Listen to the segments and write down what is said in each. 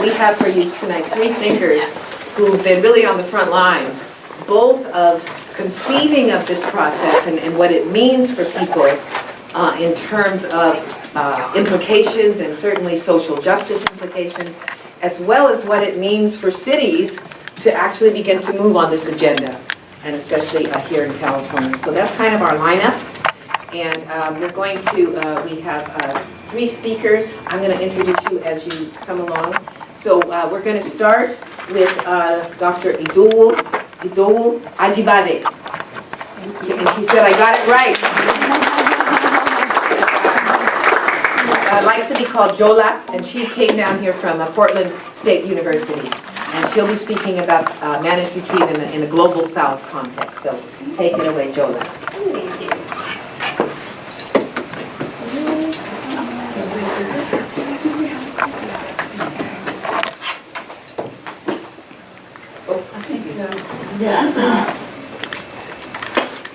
we have for you tonight three thinkers who've been really on the front lines, both of conceiving of this process and what it means for people in terms of implications and certainly social justice implications, as well as what it means for cities to actually begin to move on this agenda, and especially here in California. So that's kind of our lineup. And we're going to, we have three speakers. I'm going to introduce you as you come along. So we're going to start with Dr. Idul Ajibade. And she said I got it right. Likes to be called Jola, and she came down here from Portland State University. And she'll be speaking about managed retreat in a global South context. So take it away, Jola. Thank you.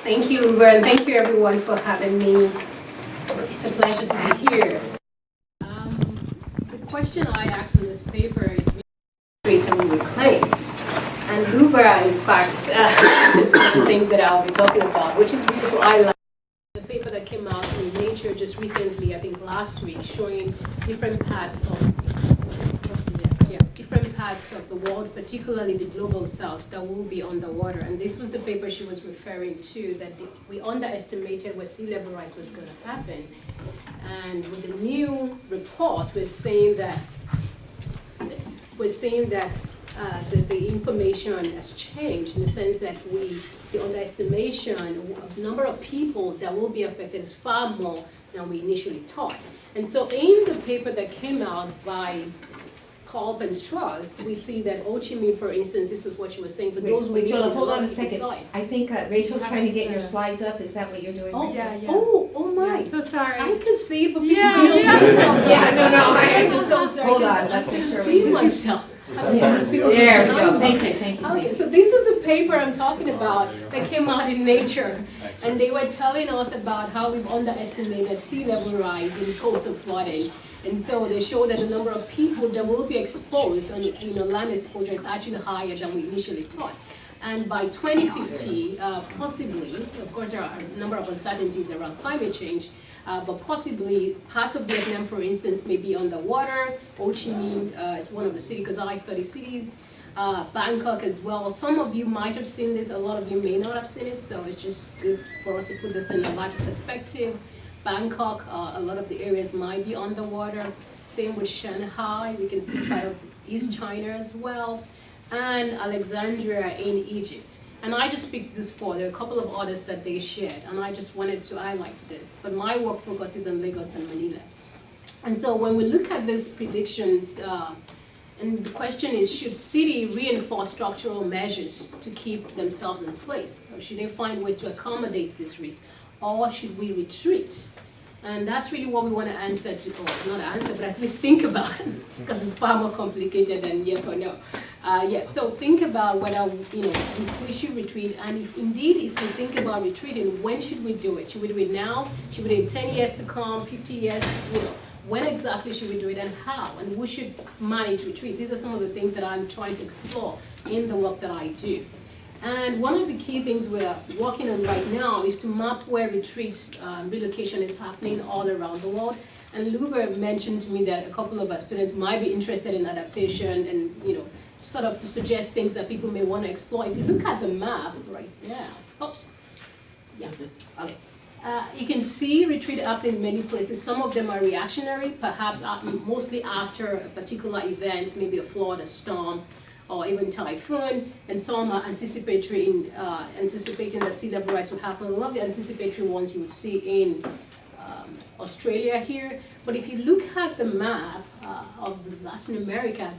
Thank you, Uber, and thank you everyone for having me. It's a pleasure to be here. The question I asked in this paper is create and reclaims. And Uber, in fact, is one of the things that I'll be talking about, which is really to highlight the paper that came out in Nature just recently, I think last week, showing different parts of the world, particularly the global south, that will be underwater. And this was the paper she was referring to, that we underestimated where sea level rise was going to happen. And with the new report, we're saying that the information has changed in the sense that the underestimation of the number of people that will be affected is far more than we initially thought. And so in the paper that came out by Kolb and Strauss, we see that Ho Chi Minh, for instance, this is what she was saying, for those who Jola, hold on a second. I think Rachel's trying to get your slides up. Is that what you're doing? Oh, right? yeah. Oh my. Yeah, so sorry. I can see, but people Yeah, don't see. Yeah, no, I'm so sorry. Hold on, 'cause let's I make can sure see we- myself. Yeah. See what There we goes go. on. Thank you. Okay, so this is the paper I'm talking about that came out in Nature. And they were telling us about how we've underestimated sea level rise in coastal flooding. And so they show that the number of people that will be exposed on land exposure is actually higher than we initially thought. And by 2050, possibly, of course there are a number of uncertainties around climate change, but possibly parts of Vietnam, for instance, may be underwater. Ho Chi Minh is one of the cities, because I study cities. Bangkok as well. Some of you might have seen this, a lot of you may not have seen it, so it's just good for us to put this in a larger perspective. Bangkok, a lot of the areas might be underwater. Same with Shanghai, we can see part of East China as well. And Alexandria in Egypt. And I just picked this for, there are a couple of others that they shared, and I just wanted to highlight this. But my work focuses on Lagos and Manila. And so when we look at these predictions, and the question is, should city reinforce structural measures to keep themselves in place? Or should they find ways to accommodate this risk? Or should we retreat? And that's really what we want to answer to, or not answer, but at least think about, because it's far more complicated than yes or no. So think about whether we should retreat, and if we think about retreating, when should we do it? Should we do it now? Should we do it in 10 years to come, 50 years? When exactly should we do it, and how? And who should manage retreat? These are some of the things that I'm trying to explore in the work that I do. And one of the key things we're working on right now is to map where retreat relocation is happening all around the world. And Luber mentioned to me that a couple of our students might be interested in adaptation and sort of to suggest things that people may want to explore. If you look at the map right now, oops, yeah, okay. You can see retreat happening in many places. Some of them are reactionary, perhaps mostly after a particular event, maybe a flood, a storm, or even typhoon, and some are anticipatory anticipating that sea level rise would happen. A lot of the anticipatory ones you would see in Australia here. But if you look at the map of Latin America,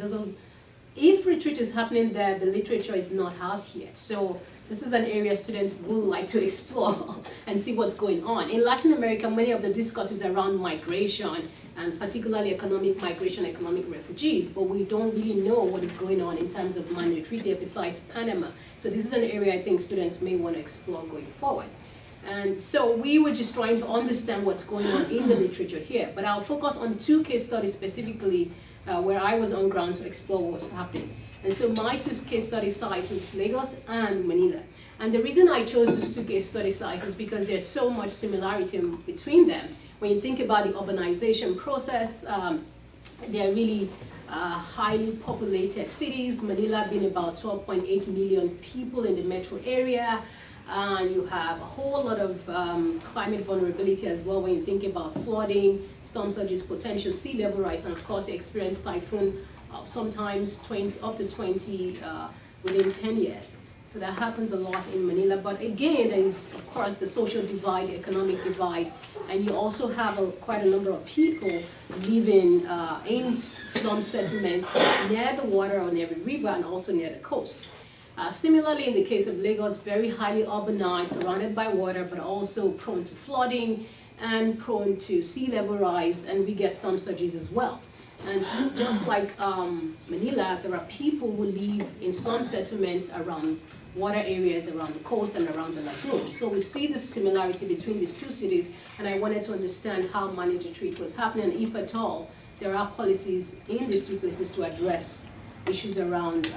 if retreat is happening there, the literature is not out yet. So this is an area students would like to explore and see what's going on. In Latin America, many of the discourses around migration, and particularly economic migration, economic refugees, but we don't really know what is going on in terms of man retreat there besides Panama. So this is an area I think students may want to explore going forward. And so we were just trying to understand what's going on in the literature here, but I'll focus on two case studies specifically where I was on ground to explore what was happening. And so my two case study sites was Lagos and Manila. And the reason I chose those two case study sites is because there's so much similarity between them. When you think about the urbanization process, they're really highly populated cities. Manila being about 12.8 million people in the metro area. And you have a whole lot of climate vulnerability as well when you think about flooding, storm surges, potential sea level rise, and of course they experience typhoon sometimes up to 20 within 10 years. So that happens a lot in Manila. But again, there is, of course, the social divide, the economic divide, and you also have quite a number of people living in slum settlements near the water or near the river and also near the coast. Similarly, in the case of Lagos, very highly urbanized, surrounded by water, but also prone to flooding and prone to sea level rise, and we get storm surges as well. And just like Manila, there are people who live in slum settlements around water areas, around the coast and around the lagoon. So we see this similarity between these two cities, and I wanted to understand how managed retreat was happening, and if at all, there are policies in these two places to address issues around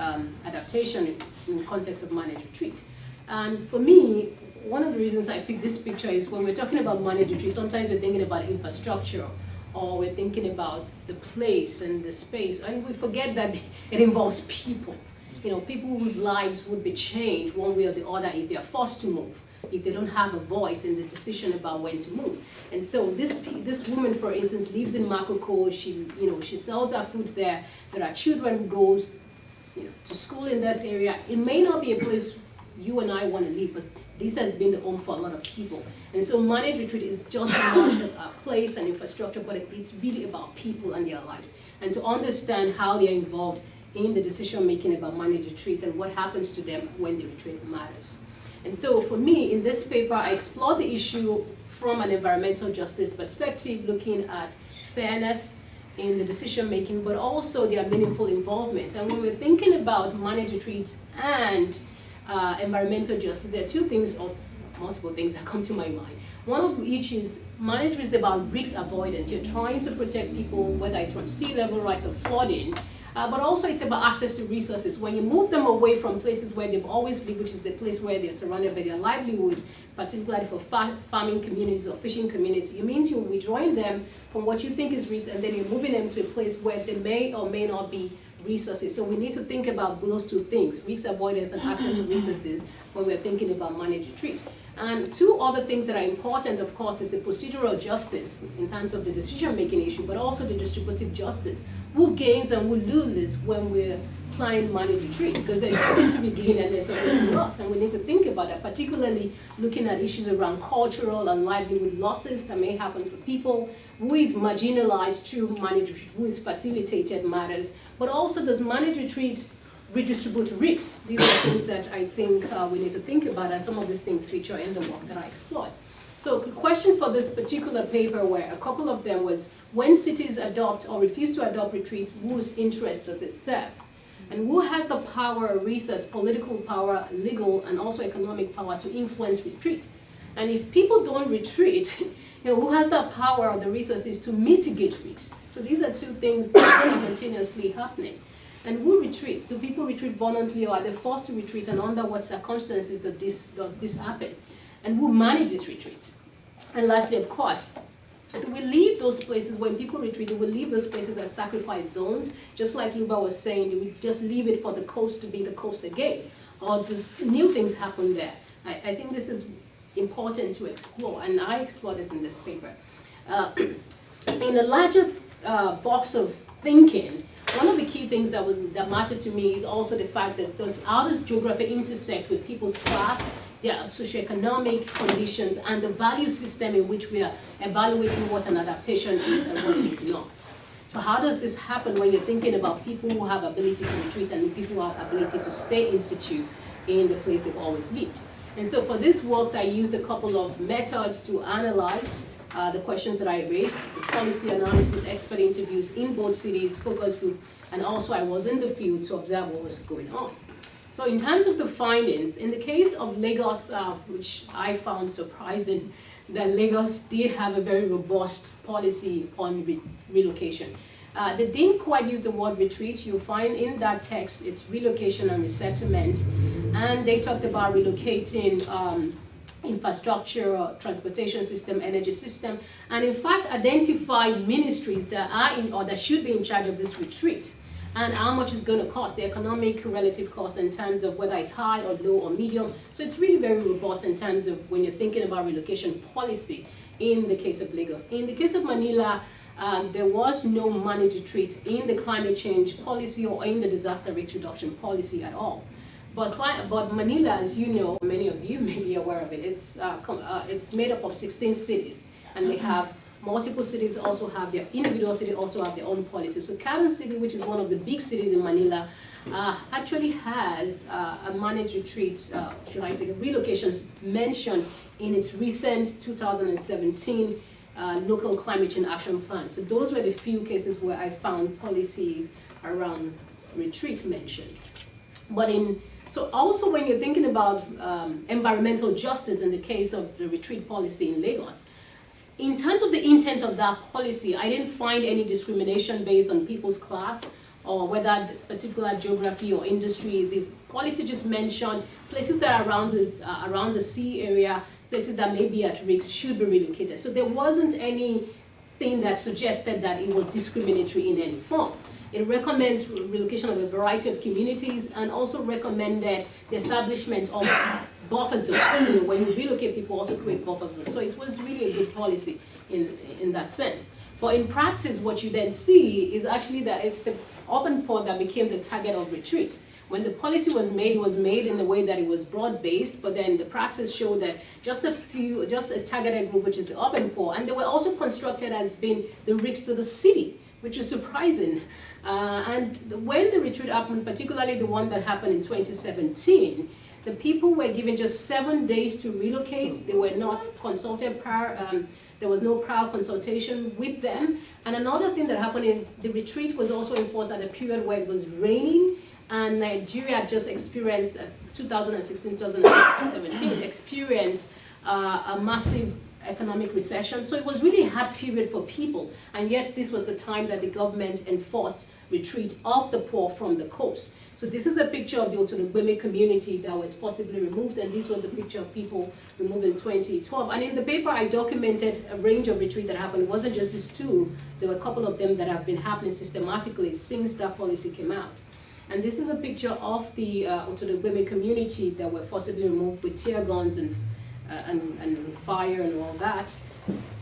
adaptation in the context of managed retreat. And for me, one of the reasons I picked this picture is when we're talking about managed retreat, sometimes we're thinking about infrastructure, or we're thinking about the place and the space, and we forget that it involves people. You know, people whose lives would be changed one way or the other if they are forced to move, if they don't have a voice in the decision about when to move. And so this woman, for instance, lives in Makoko. She sells her food there. There are children who go to school in that area. It may not be a place you and I want to live, but this has been the home for a lot of people. And so managed retreat is just a place and infrastructure, but it's really about people and their lives. And to understand how they're involved in the decision making about managed retreat and what happens to them when they retreat matters. And so for me, in this paper, I explored the issue from an environmental justice perspective, looking at fairness in the decision making, but also their meaningful involvement. And when we're thinking about managed retreat and environmental justice, there are two things, or multiple things that come to my mind. One of which is managed retreat is about risk avoidance. You're trying to protect people, whether it's from sea level rise or flooding, but also it's about access to resources. When you move them away from places where they've always lived, which is the place where they're surrounded by their livelihood, particularly for farming communities or fishing communities, it means you're withdrawing them from what you think is risk, and then you're moving them to a place where there may or may not be resources. So we need to think about those two things, risk avoidance and access to resources, when we're thinking about managed retreat. And two other things that are important, of course, is the procedural justice in terms of the decision-making issue, but also the distributive justice. Who gains and who loses when we're planning managed retreat? Because there's something to be gained and there's something to be lost, and we need to think about that, particularly looking at issues around cultural and livelihood losses that may happen for people. Who is marginalized through managed retreat? Who is facilitated matters. But also, does managed retreat redistribute risks? These are things that I think we need to think about, and some of these things feature in the work that I explored. So the question for this particular paper, where a couple of them was, when cities adopt or refuse to adopt retreats, whose interest does it serve? And who has the power, resource, political power, legal, and also economic power to influence retreat? And if people don't retreat, who has the power or the resources to mitigate risks? So these are two things that are simultaneously happening. And who retreats? Do people retreat voluntarily, or are they forced to retreat, and under what circumstances does this happen? And who manages retreat? And lastly, of course, do we leave those places, when people retreat, do we leave those places as sacrifice zones? Just like Luba was saying, do we just leave it for the coast to be the coast again? Or do new things happen there? I think this is important to explore, and I explore this in this paper. In a larger box of thinking, one of the key things that mattered to me is also the fact that how does geography intersect with people's class, their socioeconomic conditions, and the value system in which we are evaluating what an adaptation is and what it is not. So how does this happen when you're thinking about people who have ability to retreat and people who have ability to stay in situ in the place they've always lived? And so for this work, I used a couple of methods to analyze the questions that I raised: the policy analysis, expert interviews in both cities, focus group, and also I was in the field to observe what was going on. So in terms of the findings, in the case of Lagos, which I found surprising, that Lagos did have a very robust policy on relocation. They didn't quite use the word retreat. You'll find in that text, it's relocation and resettlement. And they talked about relocating infrastructure, transportation system, energy system, and in fact identify ministries that are in or that should be in charge of this retreat, and how much it's going to cost, the economic relative cost in terms of whether it's high or low or medium. So it's really very robust in terms of when you're thinking about relocation policy in the case of Lagos. In the case of Manila, there was no managed retreat in the climate change policy or in the disaster risk reduction policy at all. But Manila, as you know, many of you may be aware of it, it's made up of 16 cities, and they have multiple cities also have their individual cities also have their own policies. So Cathedral City, which is one of the big cities in Manila, actually has a managed retreat, should I say, relocations mentioned in its recent 2017 local climate change action plan. So those were the few cases where I found policies around retreat mentioned. So also when you're thinking about environmental justice in the case of the retreat policy in Lagos, in terms of the intent of that policy, I didn't find any discrimination based on people's class or whether this particular geography or industry. The policy just mentioned places that are around the sea area, places that may be at risk should be relocated. So there wasn't anything that suggested that it was discriminatory in any form. It recommends relocation of a variety of communities and also recommended the establishment of buffer zones. You know, when you relocate, people also create buffer zones. So it was really a good policy in that sense. But in practice, what you then see is actually that it's the open port that became the target of retreat. When the policy was made in a way that it was broad-based, but then the practice showed that just a targeted group, which is the open port, and they were also constructed as being the risk to the city, which is surprising. And when the retreat happened, particularly the one that happened in 2017, the people were given just 7 days to relocate. They were not consulted prior, there was no prior consultation with them. And another thing that happened in the retreat was also enforced at a period where it was raining, and Nigeria had just experienced, 2016, 2017, experienced a massive economic recession. So it was really a hard period for people. And yes, this was the time that the government enforced retreat off the poor from the coast. So this is a picture of the Otonogbeme community that was possibly removed, and this was the picture of people removed in 2012. And in the paper, I documented a range of retreat that happened. It wasn't just these two. There were a couple of them that have been happening systematically since that policy came out. And this is a picture of the Otonogbeme community that were forcibly removed with tear guns and fire and all that.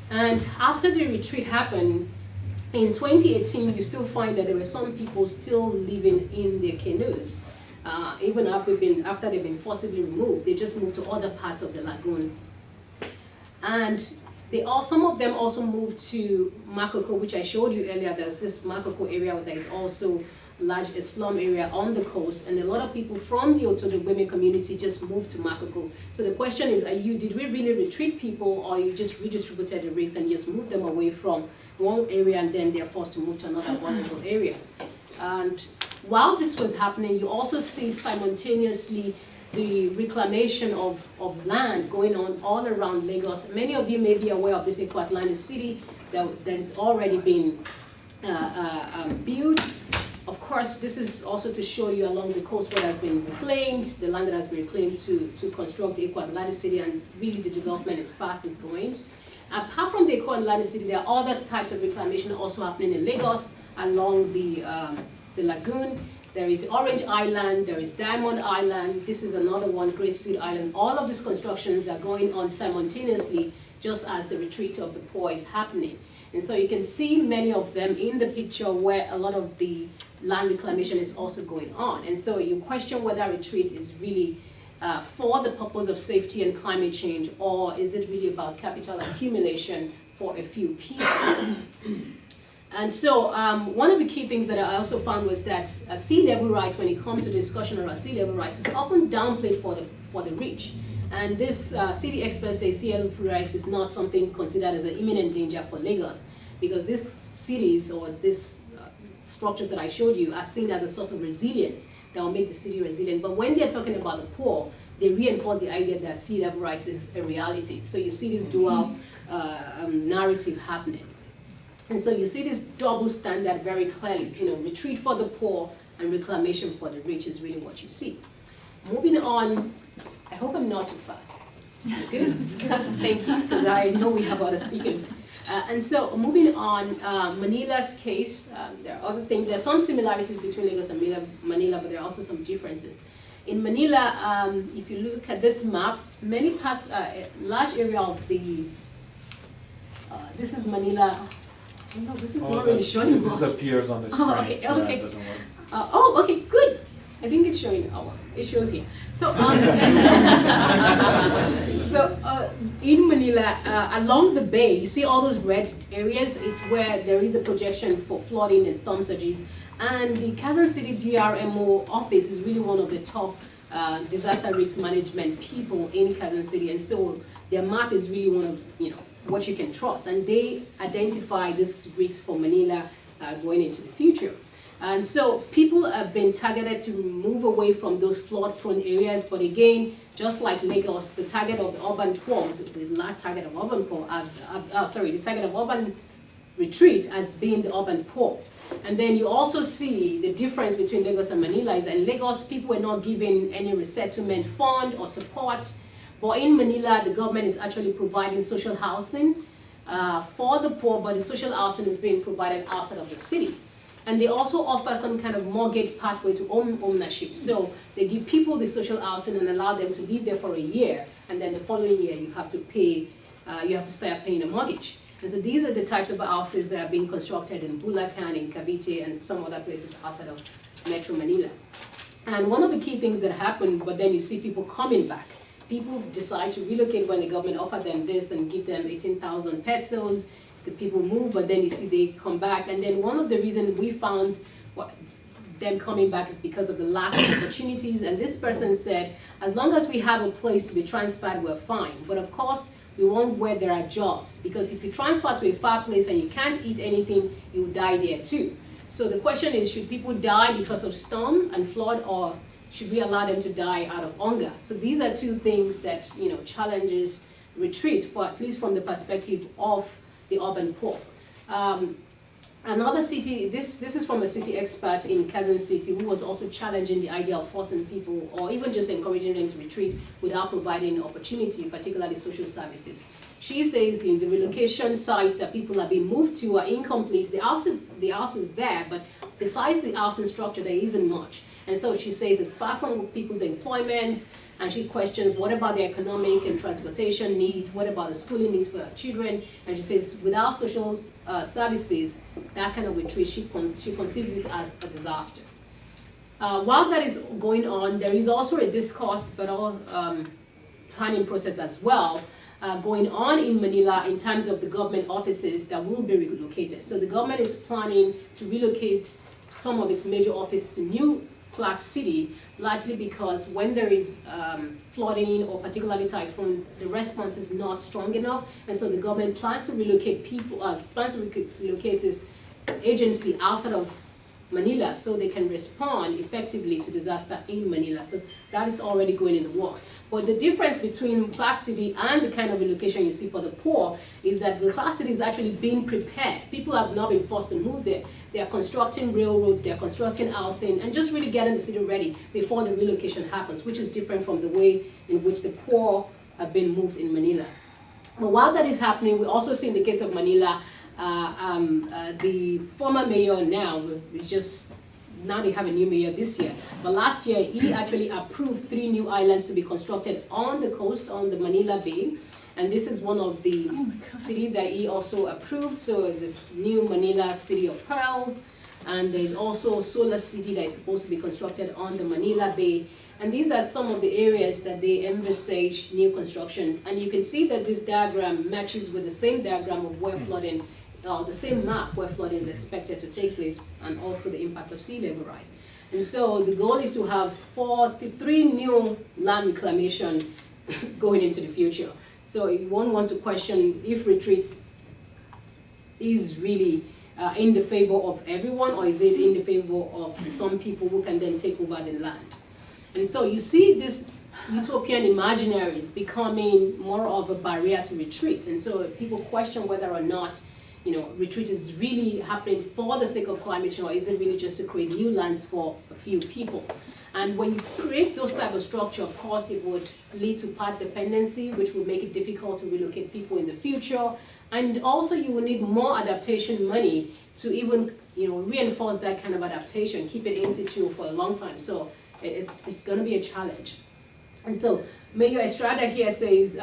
And after the retreat happened, in 2018, you still find that there were some people still living in their canoes. Even after they've been forcibly removed, they just moved to other parts of the lagoon. And some of them also moved to Makoko, which I showed you earlier. There's this Makoko area that is also a slum area on the coast, and a lot of people from the Otonogbeme community just moved to Makoko. So the question is, did we really retreat people, or you just redistributed the risk and just moved them away from one area and then they're forced to move to another vulnerable area? And while this was happening, you also see simultaneously the reclamation of land going on all around Lagos. Many of you may be aware of this Eco-Atlantic City that has already been built. Of course, this is also to show you along the coast what has been reclaimed, the land that has been reclaimed to construct the Eco-Atlantic City, and really the development is fast, it's going. Apart from the Eco-Atlantic City, there are other types of reclamation also happening in Lagos along the lagoon. There is Orange Island, there is Diamond Island, this is another one, Gracefield Island. All of these constructions are going on simultaneously just as the retreat of the poor is happening. And so you can see many of them in the picture where a lot of the land reclamation is also going on. And so you question whether retreat is really for the purpose of safety and climate change, or is it really about capital accumulation for a few people? And so one of the key things that I also found was that sea level rise, when it comes to discussion around sea level rise, is often downplayed for the rich. And this city experts say sea level rise is not something considered as an imminent danger for Lagos, because these cities or these structures that I showed you are seen as a source of resilience that will make the city resilient. But when they're talking about the poor, they reinforce the idea that sea level rise is a reality. So you see this dual narrative happening. And so you see this double standard very clearly, retreat for the poor and reclamation for the rich is really what you see. Moving on, I hope I'm not too fast. Good, thank you, because I know we have other speakers. And so moving on, Manila's case, there are other things. There are some similarities between Lagos and Manila, but there are also some differences. In Manila, if you look at this map, many parts, a large area of the, this is Manila. No, this is not really showing much. This appears on the screen. Oh, okay, Yeah, okay. it doesn't work. Okay, good. I think it's showing. Oh, it shows here. So, in Manila, along the bay, you see all those red areas. It's where there is a projection for flooding and storm surges. And the Quezon City DRMO office is really one of the top disaster risk management people in Quezon City. And so their map is really one of, what you can trust. And they identify this risk for Manila going into the future. And so people have been targeted to move away from those flood-prone areas. But again, just like Lagos, the target of the urban poor, the large target of urban poor, the target of urban retreat as being the urban poor. And then you also see the difference between Lagos and Manila is that in Lagos, people were not given any resettlement fund or support. But in Manila, the government is actually providing social housing for the poor, but the social housing is being provided outside of the city. And they also offer some kind of mortgage pathway to ownership. So they give people the social housing and allow them to live there for a year, and then the following year you have to pay, you have to start paying a mortgage. And so these are the types of houses that are being constructed in Bulacan, in Cavite, and some other places outside of Metro Manila. And one of the key things that happened, but then you see people coming back. People decide to relocate when the government offered them this and give them 18,000 pesos. The people move, but then you see they come back. And then one of the reasons we found them coming back is because of the lack of opportunities. And this person said, as long as we have a place to be transferred, we're fine. But of course, we want where there are jobs. Because if you transfer to a far place and you can't eat anything, you will die there too. So the question is, should people die because of storm and flood, or should we allow them to die out of hunger? So these are two things that challenges retreat, for at least from the perspective of the urban poor. Another city, this is from a city expert in Quezon City who was also challenging the idea of forcing people or even just encouraging them to retreat without providing opportunity, particularly social services. She says the relocation sites that people are being moved to are incomplete. The house is there, but besides the housing structure, there isn't much. And so she says it's far from people's employment, and she questions what about the economic and transportation needs, what about the schooling needs for our children, and she says without social services, that kind of retreat, she conceives it as a disaster. While that is going on, there is also a discourse, but all planning process as well, going on in Manila in terms of the government offices that will be relocated. So the government is planning to relocate some of its major offices to New Clark City, likely because when there is flooding or particularly typhoon, the response is not strong enough, and so the government plans to relocate people, plans to relocate this agency outside of Manila so they can respond effectively to disaster in Manila. So that is already going in the works. But the difference between Clark City and the kind of relocation you see for the poor is that the Clark City is actually being prepared. People have not been forced to move there. They are constructing railroads, they are constructing housing, and just really getting the city ready before the relocation happens, which is different from the way in which the poor have been moved in Manila. But while that is happening, we also see in the case of Manila, the former mayor now, now they have a new mayor this year, but last year he actually approved 3 new islands to be constructed on the coast, on the Manila Bay. And this is one of the cities that he also approved. So this new Manila City of Pearls, and there's also Solar City that is supposed to be constructed on the Manila Bay. And these are some of the areas that they envisage new construction. And you can see that this diagram matches with the same diagram of where flooding, the same map where flooding is expected to take place, and also the impact of sea level rise. And so the goal is to have 3 new land reclamation going into the future. So one wants to question if retreats is really in the favor of everyone, or is it in the favor of some people who can then take over the land? And so you see this utopian imaginaries becoming more of a barrier to retreat. And so people question whether or not retreat is really happening for the sake of climate change, or is it really just to create new lands for a few people? And when you create those type of structure, of course, it would lead to path dependency, which would make it difficult to relocate people in the future. And also you will need more adaptation money to even reinforce that kind of adaptation, keep it in situ for a long time. So it's going to be a challenge. And so Mayor Estrada here says,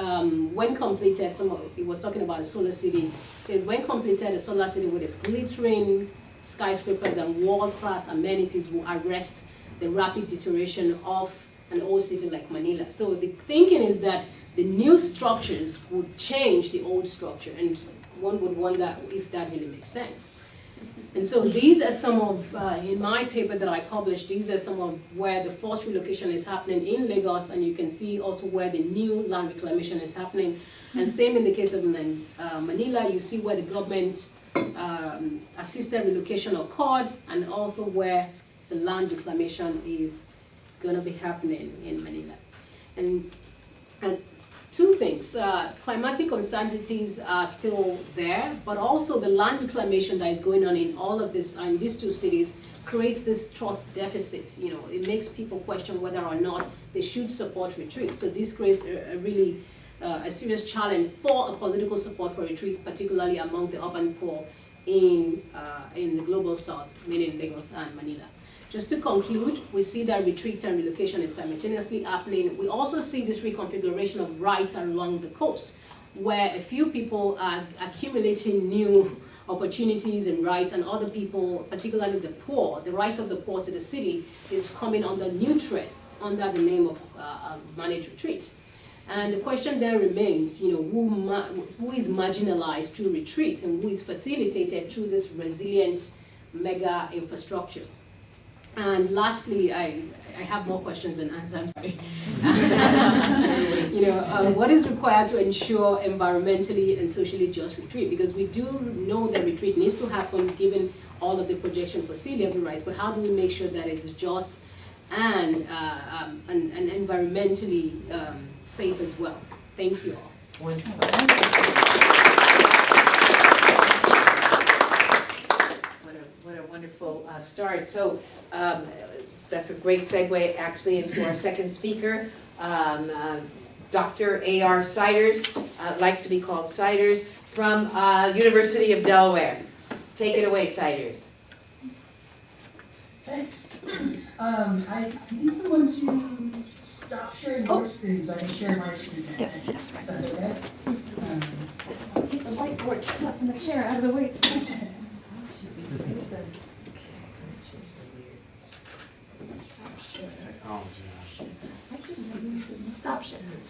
when completed, he was talking about a solar city, says when completed, a solar city with its glittering skyscrapers and world-class amenities will arrest the rapid deterioration of an old city like Manila. So the thinking is that the new structures would change the old structure, and one would wonder if that really makes sense. And so these are some of, in my paper that I published, these are some of where the forced relocation is happening in Lagos, and you can see also where the new land reclamation is happening. And same in the case of Manila, you see where the government assisted relocation occurred, and also where the land reclamation is going to be happening in Manila. And two things, climatic uncertainties are still there, but also the land reclamation that is going on in all of this, in these two cities, creates this trust deficit. It makes people question whether or not they should support retreat. So this creates a really a serious challenge for a political support for retreat, particularly among the urban poor in the global south, meaning Lagos and Manila. Just to conclude, we see that retreat and relocation is simultaneously happening. We also see this reconfiguration of rights along the coast, where a few people are accumulating new opportunities and rights, and other people, particularly the poor, the rights of the poor to the city, is coming under new threats under the name of managed retreat. And the question then remains, who is marginalized through retreat, and who is facilitated through this resilient mega infrastructure? And lastly, I have more questions than answers, I'm sorry. What is required to ensure environmentally and socially just retreat? Because we do know that retreat needs to happen given all of the projection for sea level rise, but how do we make sure that it's just and environmentally safe as well? Thank you all. Wonderful. What a wonderful start. So that's a great segue actually into our second speaker, Dr. A.R. Siders, likes to be called Siders, from University of Delaware. Take it away, Siders. Thanks. I need someone to stop sharing your screen so I can share my screen. Yes, yes, right. That's okay? Get the whiteboard up in the chair out of the way. Stop sharing.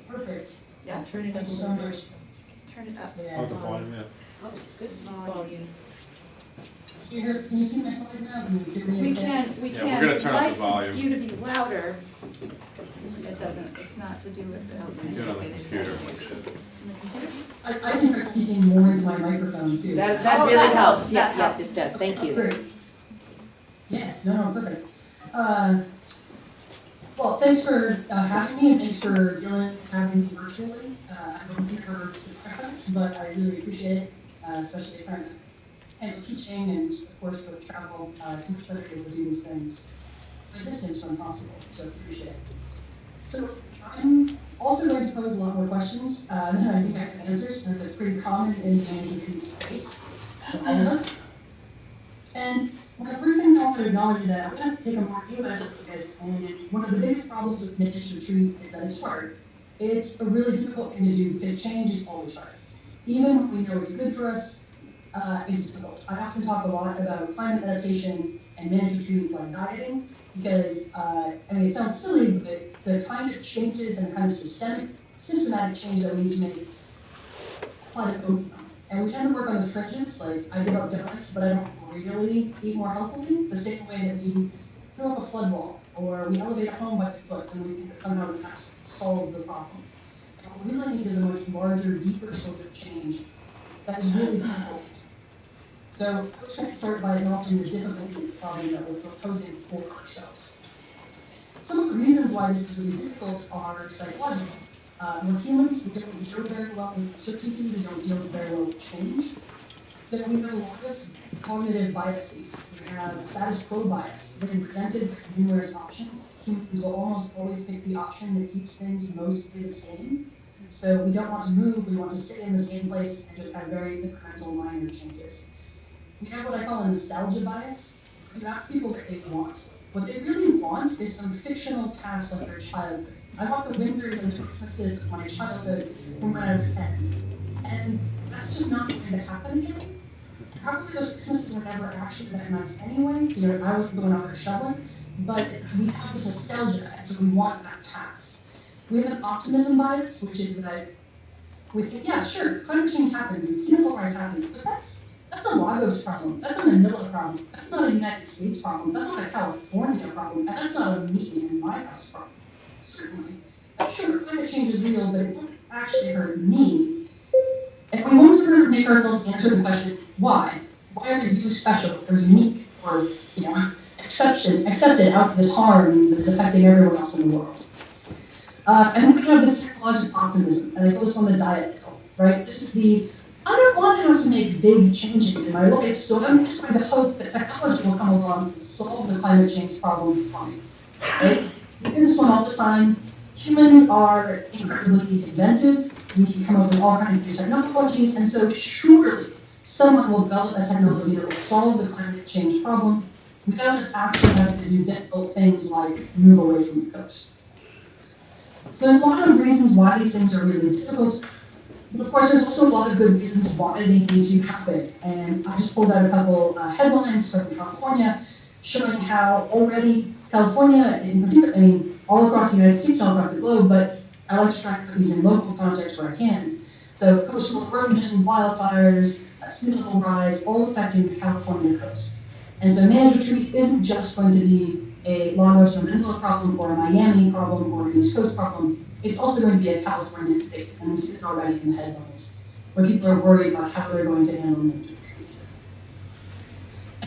Perfect. Yeah, turn it up. Thank you so much. Turn it up. Yeah. The volume, yeah. Oh, good volume. Can you see my slides now? Can you hear me? We okay? can, we Yeah, can. we're gonna turn up the We'd volume. like you to be louder. It doesn't, it's not to do with Do the. it on the computer. I think I'm speaking more into my microphone too. That really helps. Yeah, this does. Thank you. Great. Yeah, no, perfect. Well, thanks for having me, and thanks for having me virtually. I don't see her preference, but I really appreciate it, especially trying to handle teaching and, of course, for the travel. It's much better to be able to do these things at a distance when possible, so I appreciate it. So I'm also going to pose a lot more questions than I think I have answers, and that's pretty common in the managed retreat space for all of us. And one of the first things I want to acknowledge is that I'm going to take a more US focus, and one of the biggest problems with managed retreat is that it's hard. It's a really difficult thing to do because change is always hard. Even when we know it's good for us, it's difficult. I often talk a lot about climate adaptation and managed retreat when dieting, because it sounds silly, but the kind of changes and the kind of systematic change that we need to make apply to both of them. And we tend to work on the fringes, like I give up donuts, but I don't really eat more healthfully, the same way that we throw up a flood wall, or we elevate a home by foot, and we think that somehow that's solved the problem. And what we really need is a much larger, deeper sort of change that is really difficult. So I was trying to start by acknowledging the difficulty of the problem that we're proposing for ourselves. Some of the reasons why this is really difficult are psychological. We're humans, we don't deal very well with uncertainty, we don't deal very well with change. So we have a lot of cognitive biases. We have a status quo bias. When presented with numerous options, humans will almost always pick the option that keeps things mostly the same. So we don't want to move, we want to stay in the same place and just have very incremental minor changes. We have what I call a nostalgia bias. If you ask people what they want, what they really want is some fictional past of their childhood. I want the winters and Christmases of my childhood from when I was 10. And that's just not going to happen again. Probably those Christmases were never actually that nice anyway. You know, I wasn't going out there shoveling, but we have this nostalgia, and so we want that past. We have an optimism bias, which is that we think, yeah, sure, climate change happens and sea level rise happens, but that's a Lagos problem. That's a Manila problem. That's not a United States problem. That's not a California problem. And that's not a me in my house problem. Certainly. Sure, climate change is real, but it won't actually hurt me. And we won't ever make ourselves answer the question, why? Why are you special or unique or, you know, accepted out of this harm that is affecting everyone else in the world? And then we have this technological optimism, and I call this one the diet pill, right? This is the, I don't want to have to make big changes in my life, so I'm just trying to hope that technology will come along and solve the climate change problem for me, right? We hear this one all the time. Humans are incredibly inventive. We come up with all kinds of new technologies, and so surely someone will develop a technology that will solve the climate change problem without us actually having to do difficult things like move away from the coast. So there are a lot of reasons why these things are really difficult, but of course there's also a lot of good reasons why they need to happen. And I just pulled out a couple headlines from California showing how already California in particular, I mean, all across the United States, all across the globe, but I like to try and put these in local context where I can. So coastal erosion, wildfires, sea level rise, all affecting the California coast. And so managed retreat isn't just going to be a Lagos or Manila problem or a Miami problem or an East Coast problem. It's also going to be a California debate, and we see it already in the headlines, where people are worried about how they're going to handle managed retreat.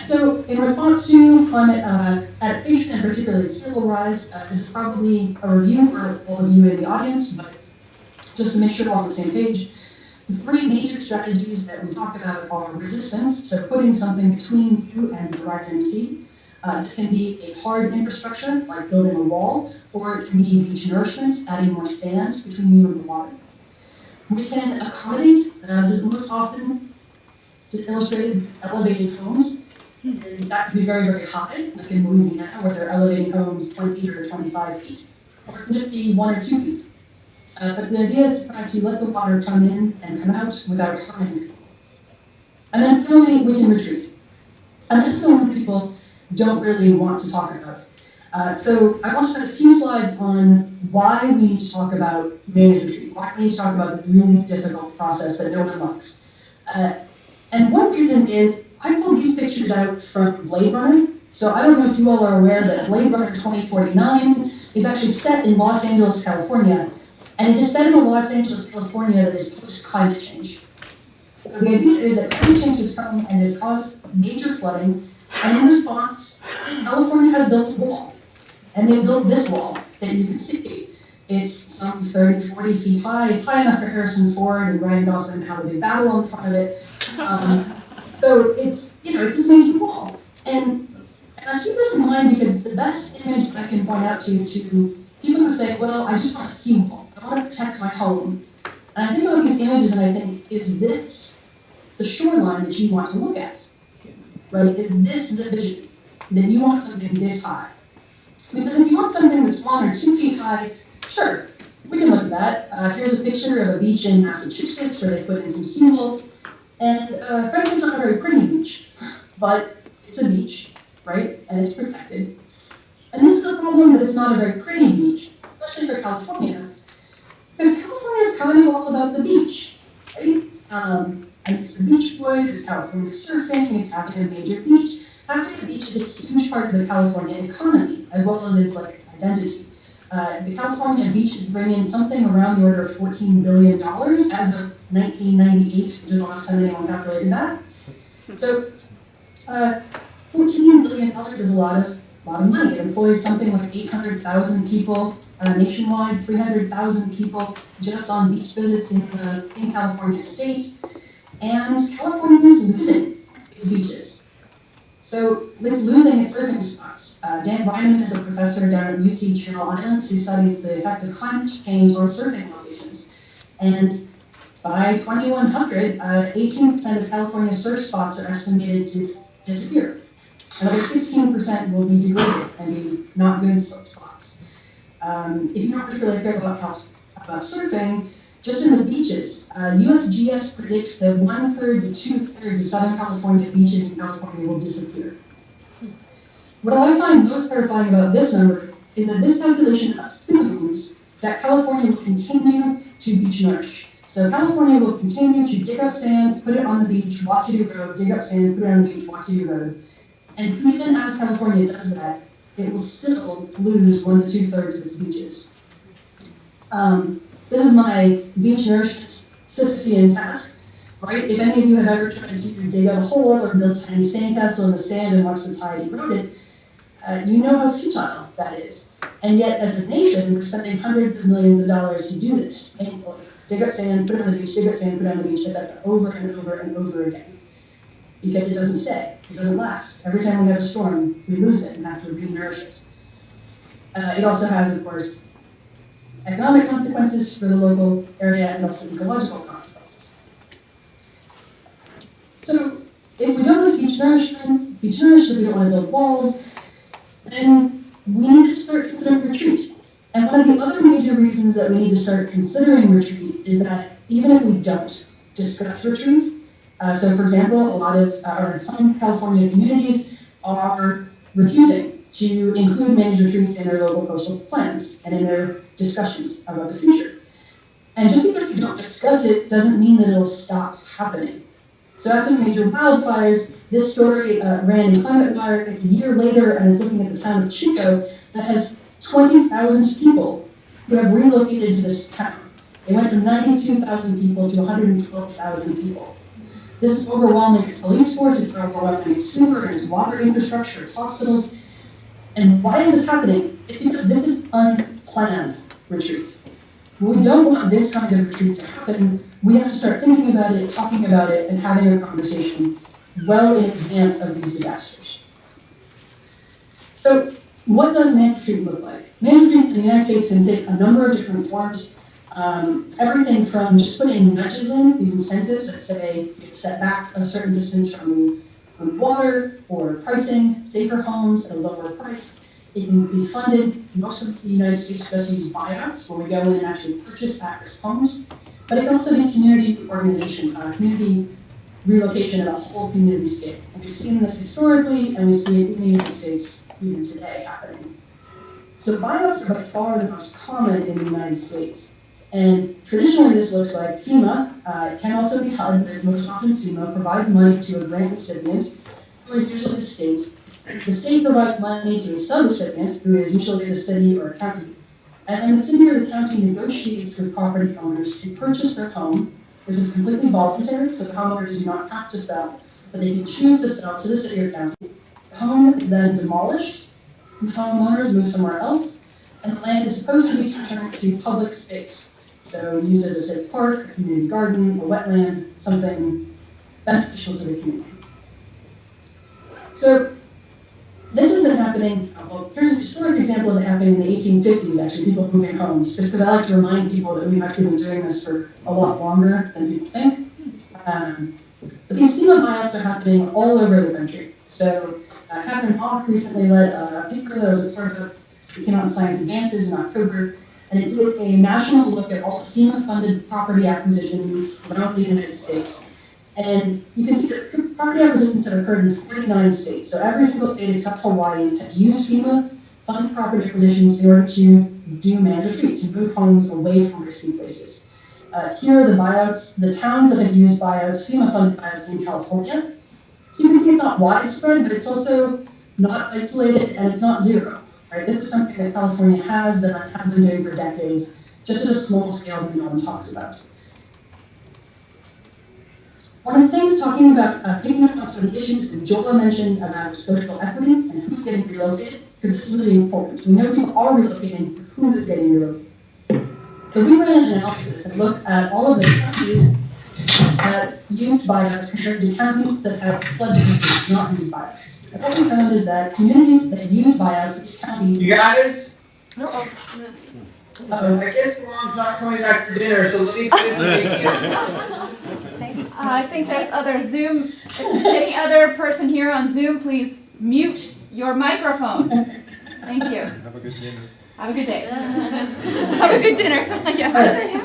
So in response to climate adaptation, and particularly sea level rise, this is probably a review for all of you in the audience, but just to make sure we're on the same page, the three major strategies that we talk about are resistance, so putting something between you and the rising sea. This can be a hard infrastructure, like building a wall, or it can be beach nourishment, adding more sand between you and the water. We can accommodate, this is most often illustrated with elevated homes. And that could be very, very high, like in Louisiana, where they're elevating homes 20 or 25 feet. Or it can just be 1 or 2 feet. But the idea is to try to let the water come in and come out without harming people. And then finally, we can retreat. And this is the one that people don't really want to talk about. So I want to spend a few slides on why we need to talk about managed retreat, why we need to talk about the really difficult process that no one likes. And one reason is, I pulled these pictures out from Blade Runner. So I don't know if you all are aware that Blade Runner 2049 is actually set in Los Angeles, California. And it is set in a Los Angeles, California that is post-climate change. So the idea is that climate change has come and has caused major flooding, and in response, California has built a wall. And they built this wall that you can see. It's some 30, 40 feet high, high enough for Harrison Ford and Ryan Gosling to have a big battle in front of it. So it's, you know, it's this major wall. And I keep this in mind because it's the best image I can point out to people who say, well, I just want a seawall. I want to protect my home. And I think about these images and I think, is this the shoreline that you want to look at? Right? Is this the vision? That you want something this high? Because if you want something that's 1 or 2 feet high, sure, we can look at that. Here's a picture of a beach in Massachusetts where they put in some seawalls. And frankly, it's not a very pretty beach, but it's a beach, right? And it's protected. And this is a problem that it's not a very pretty beach, especially for California, because California is kind of all about the beach, right? And it's the beach boys, it's California surfing, it's having a major beach. Having a beach is a huge part of the California economy, as well as its identity. The California beaches bring in something around the order of $14 billion as of 1998, which is the last time anyone calculated that. So $14 billion is a lot of money. It employs something like 800,000 people nationwide, 300,000 people just on beach visits in California state, and California is losing its beaches. So it's losing its surfing spots. Dan Reineman is a professor down at UT Channel Islands who studies the effect of climate change on surfing locations. And by 2100, 18% of California surf spots are estimated to disappear. Another 16% will be degraded and be not good spots. If you don't particularly care about surfing, just in the beaches, USGS predicts that 1/3 to 2/3 of Southern California beaches in California will disappear. What I find most terrifying about this number is that this calculation assumes that California will continue to beach nourish. So California will continue to dig up sand, put it on the beach, watch it erode, dig up sand, put it on the beach, watch it erode. And even as California does that, it will still lose 1 to 2/3 of its beaches. This is my beach nourishment Sisyphean task, right? If any of you have ever tried to dig out a hole or build a tiny sandcastle in the sand and watch the tide erode it, you know how futile that is. And yet, as a nation, we're spending hundreds of millions of dollars to do this. Dig up sand, put it on the beach, dig up sand, put it on the beach, etc. Over and over and over again. Because it doesn't stay, it doesn't last. Every time we have a storm, we lose it and have to re-nourish it. It also has, of course, economic consequences for the local area and also ecological consequences. So if we don't have beach nourishment, if we don't want to build walls, then we need to start considering retreat. And one of the other major reasons that we need to start considering retreat is that even if we don't discuss retreat, so for example, some California communities are refusing to include managed retreat in their local coastal plans and in their discussions about the future. And just because we don't discuss it doesn't mean that it'll stop happening. So after the major wildfires, this story ran in Climate Wire. It's a year later, and it's looking at the town of Chico that has 20,000 people who have relocated to this town. It went from 92,000 people to 112,000 people. This is overwhelming its police force, it's overwhelming its sewer, its water infrastructure, its hospitals. And why is this happening? It's because this is unplanned retreat. We don't want this kind of retreat to happen. We have to start thinking about it, talking about it, and having a conversation well in advance of these disasters. So what does managed retreat look like? Managed retreat in the United States can take a number of different forms. Everything from just putting nudges in, these incentives that say you step back a certain distance from water or pricing, safer homes at a lower price. It can be funded. Most of the United States just use buyouts where we go in and actually purchase at-risk homes. But it can also be community organization, community relocation at a whole community scale. And we've seen this historically, and we see it in the United States even today happening. So buyouts are by far the most common in the United States. And traditionally this looks like FEMA. It can also be HUD, but it's most often FEMA provides money to a grant recipient, who is usually the state. The state provides money to a sub-recipient, who is usually the city or county. And then the city or the county negotiates with property owners to purchase their home. This is completely voluntary, so the homeowners do not have to sell, but they can choose to sell to the city or county. The home is then demolished, the homeowners move somewhere else, and the land is supposed to be turned to public space. So used as a civic park, a community garden, a wetland, something beneficial to the community. So this has been happening, well, here's a historic example of it happening in the 1850s, actually, people moving homes, just because I like to remind people that we've actually been doing this for a lot longer than people think. But these FEMA buyouts are happening all over the country. So Catherine Hawk recently led a paper that was a part of, it came out in Science Advances in October, and it did a national look at all the FEMA-funded property acquisitions around the United States. And you can see that property acquisitions have occurred in 49 states. So every single state except Hawaii has used FEMA-funded property acquisitions in order to do managed retreat, to move homes away from risky places. Here are the buyouts, the towns that have used buyouts, FEMA-funded buyouts in California. So you can see it's not widespread, but it's also not isolated, and it's not zero. Right? This is something that California has done, has been doing for decades, just at a small scale that no one talks about. One of the things talking about, thinking about some of the issues that Jola mentioned about social equity and who's getting relocated, because this is really important. We know people are relocating, but who is getting relocated. So we ran an analysis that looked at all of the counties that used buyouts compared to counties that have floodplains that did not use buyouts. And what we found is that communities that use buyouts, these counties. You got it? Uh-oh. I guess Mom's not coming back for dinner, so let me finish. I think there's other Zoom, any other person here on Zoom, please mute your microphone. Thank you. Have a good dinner. Have a good day. Have a good dinner. Yeah.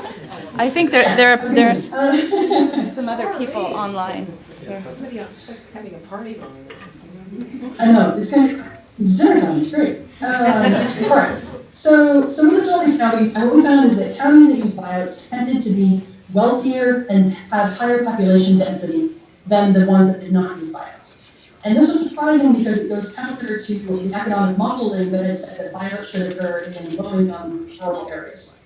I think there's some other people online. Somebody else is having a party on it. I know, it's dinner time, it's great. All right, so we looked at all these counties, and what we found is that counties that use buyouts tended to be wealthier and have higher population density than the ones that did not use buyouts. And this was surprising because it goes counter to the economic modeling that had said that buyouts should occur in low-income rural areas.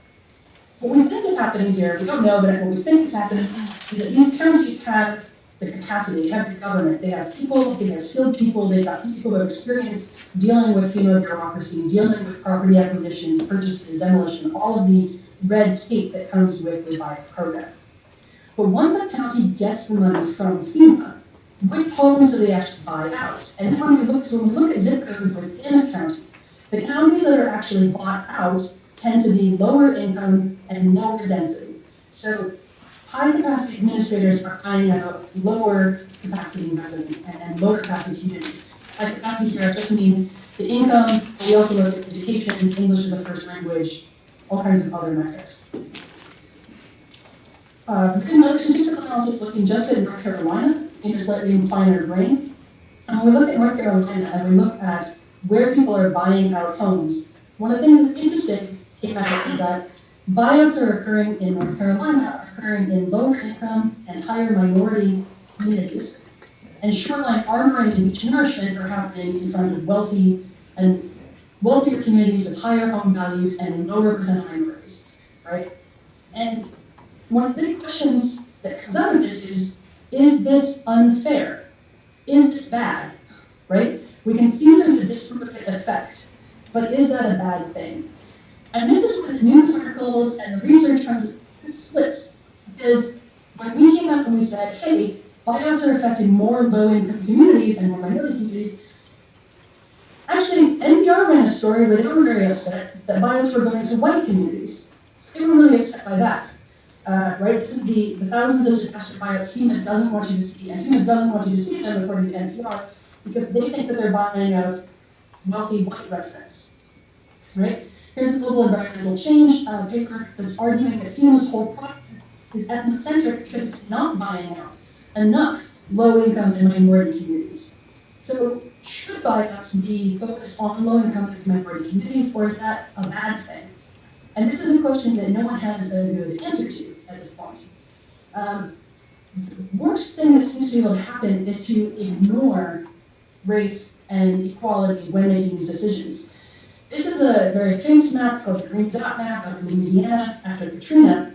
What we think is happening here, we don't know, but what we think is happening is that these counties have the capacity, they have the government, they have people, they have skilled people, they've got people who have experience dealing with FEMA bureaucracy, dealing with property acquisitions, purchases, demolition, all of the red tape that comes with the buyout program. But once a county gets the money from FEMA, which homes do they actually buy out? And when we look at zip code within a county, the counties that are actually bought out tend to be lower income and lower density. So high capacity administrators are buying out lower capacity residents and lower capacity communities. High capacity here, I just mean the income, but we also looked at education, English as a first language, all kinds of other metrics. We did another statistical analysis looking just at North Carolina in a slightly finer grain. And when we look at North Carolina and we look at where people are buying out homes, one of the things that's interesting came out is that buyouts are occurring in North Carolina, are occurring in lower income and higher minority communities. And shoreline armoring and beach nourishment are happening in front of wealthier communities with higher home values and lower percent minorities, right? And one of the big questions that comes out of this is this unfair? Is this bad, right? We can see there's a disparate effect, but is that a bad thing? And this is where the news articles and the research comes splits. Because when we came out and we said, hey, buyouts are affecting more low-income communities and more minority communities, actually, NPR ran a story where they were very upset that buyouts were going to white communities. So they were really upset by that. Right? This is the thousands of disaster buyouts FEMA doesn't want you to see, and FEMA doesn't want you to see them according to NPR because they think that they're buying out wealthy white residents. Right? Here's a global environmental change paper that's arguing that FEMA's whole project is ethnocentric because it's not buying out enough low-income and minority communities. So should buyouts be focused on low-income and minority communities, or is that a bad thing? And this is a question that no one has a good answer to at this point. The worst thing that seems to be able to happen is to ignore race and equality when making these decisions. This is a very famous map, it's called the Green Dot Map of Louisiana after Katrina,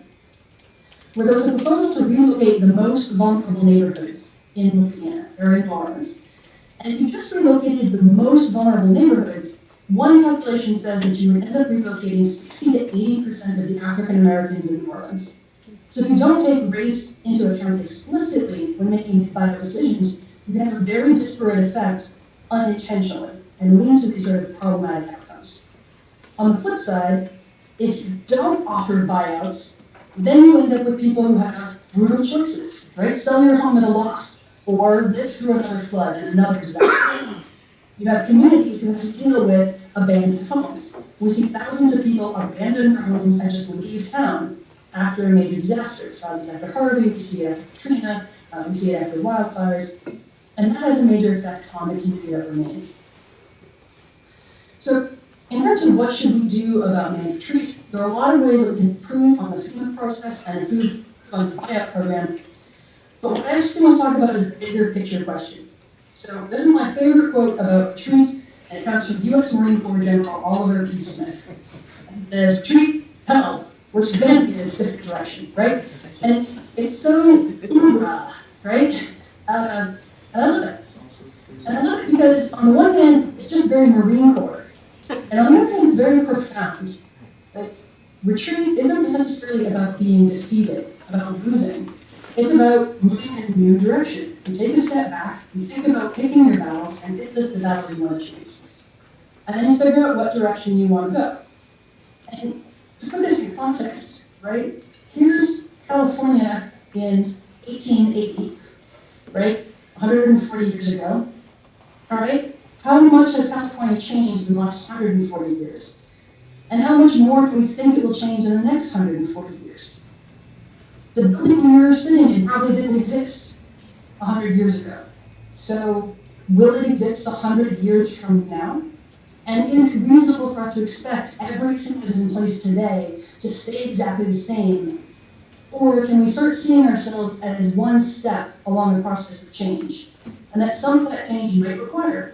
where there was a proposal to relocate the most vulnerable neighborhoods in Louisiana, or in New Orleans. And if you just relocated the most vulnerable neighborhoods, one calculation says that you would end up relocating 60 to 80% of the African Americans in New Orleans. So if you don't take race into account explicitly when making these buyout decisions, you can have a very disparate effect unintentionally and lead to these sort of problematic outcomes. On the flip side, if you don't offer buyouts, then you end up with people who have brutal choices, right? Sell your home at a loss or live through another flood and another disaster. You have communities who have to deal with abandoned homes. We see thousands of people abandon their homes and just leave town after a major disaster. We saw it after Harvey, we see it after Katrina, we see it after wildfires, and that has a major effect on the community that remains. So in terms of what should we do about managed retreat, there are a lot of ways that we can improve on the FEMA process and improve on the buyout program. But what I actually want to talk about is a bigger picture question. So this is my favorite quote about retreat, and it comes from U.S. Marine Corps General Oliver P. Smith. It says, retreat, hell, we're advancing in a different direction, right? And it's so hoorah, right? And I love it. And I love it because on the one hand, it's just very Marine Corps. And on the other hand, it's very profound. Like, retreat isn't necessarily about being defeated, about losing. It's about moving in a new direction. You take a step back, you think about picking your battles, and is this the battle you want to choose? And then you figure out what direction you want to go. And to put this in context, right? Here's California in 1880, right? 140 years ago. All right? How much has California changed in the last 140 years? And how much more do we think it will change in the next 140 years? The building you're sitting in probably didn't exist 100 years ago. So will it exist 100 years from now? And is it reasonable for us to expect everything that is in place today to stay exactly the same? Or can we start seeing ourselves as one step along the process of change? And that some of that change might require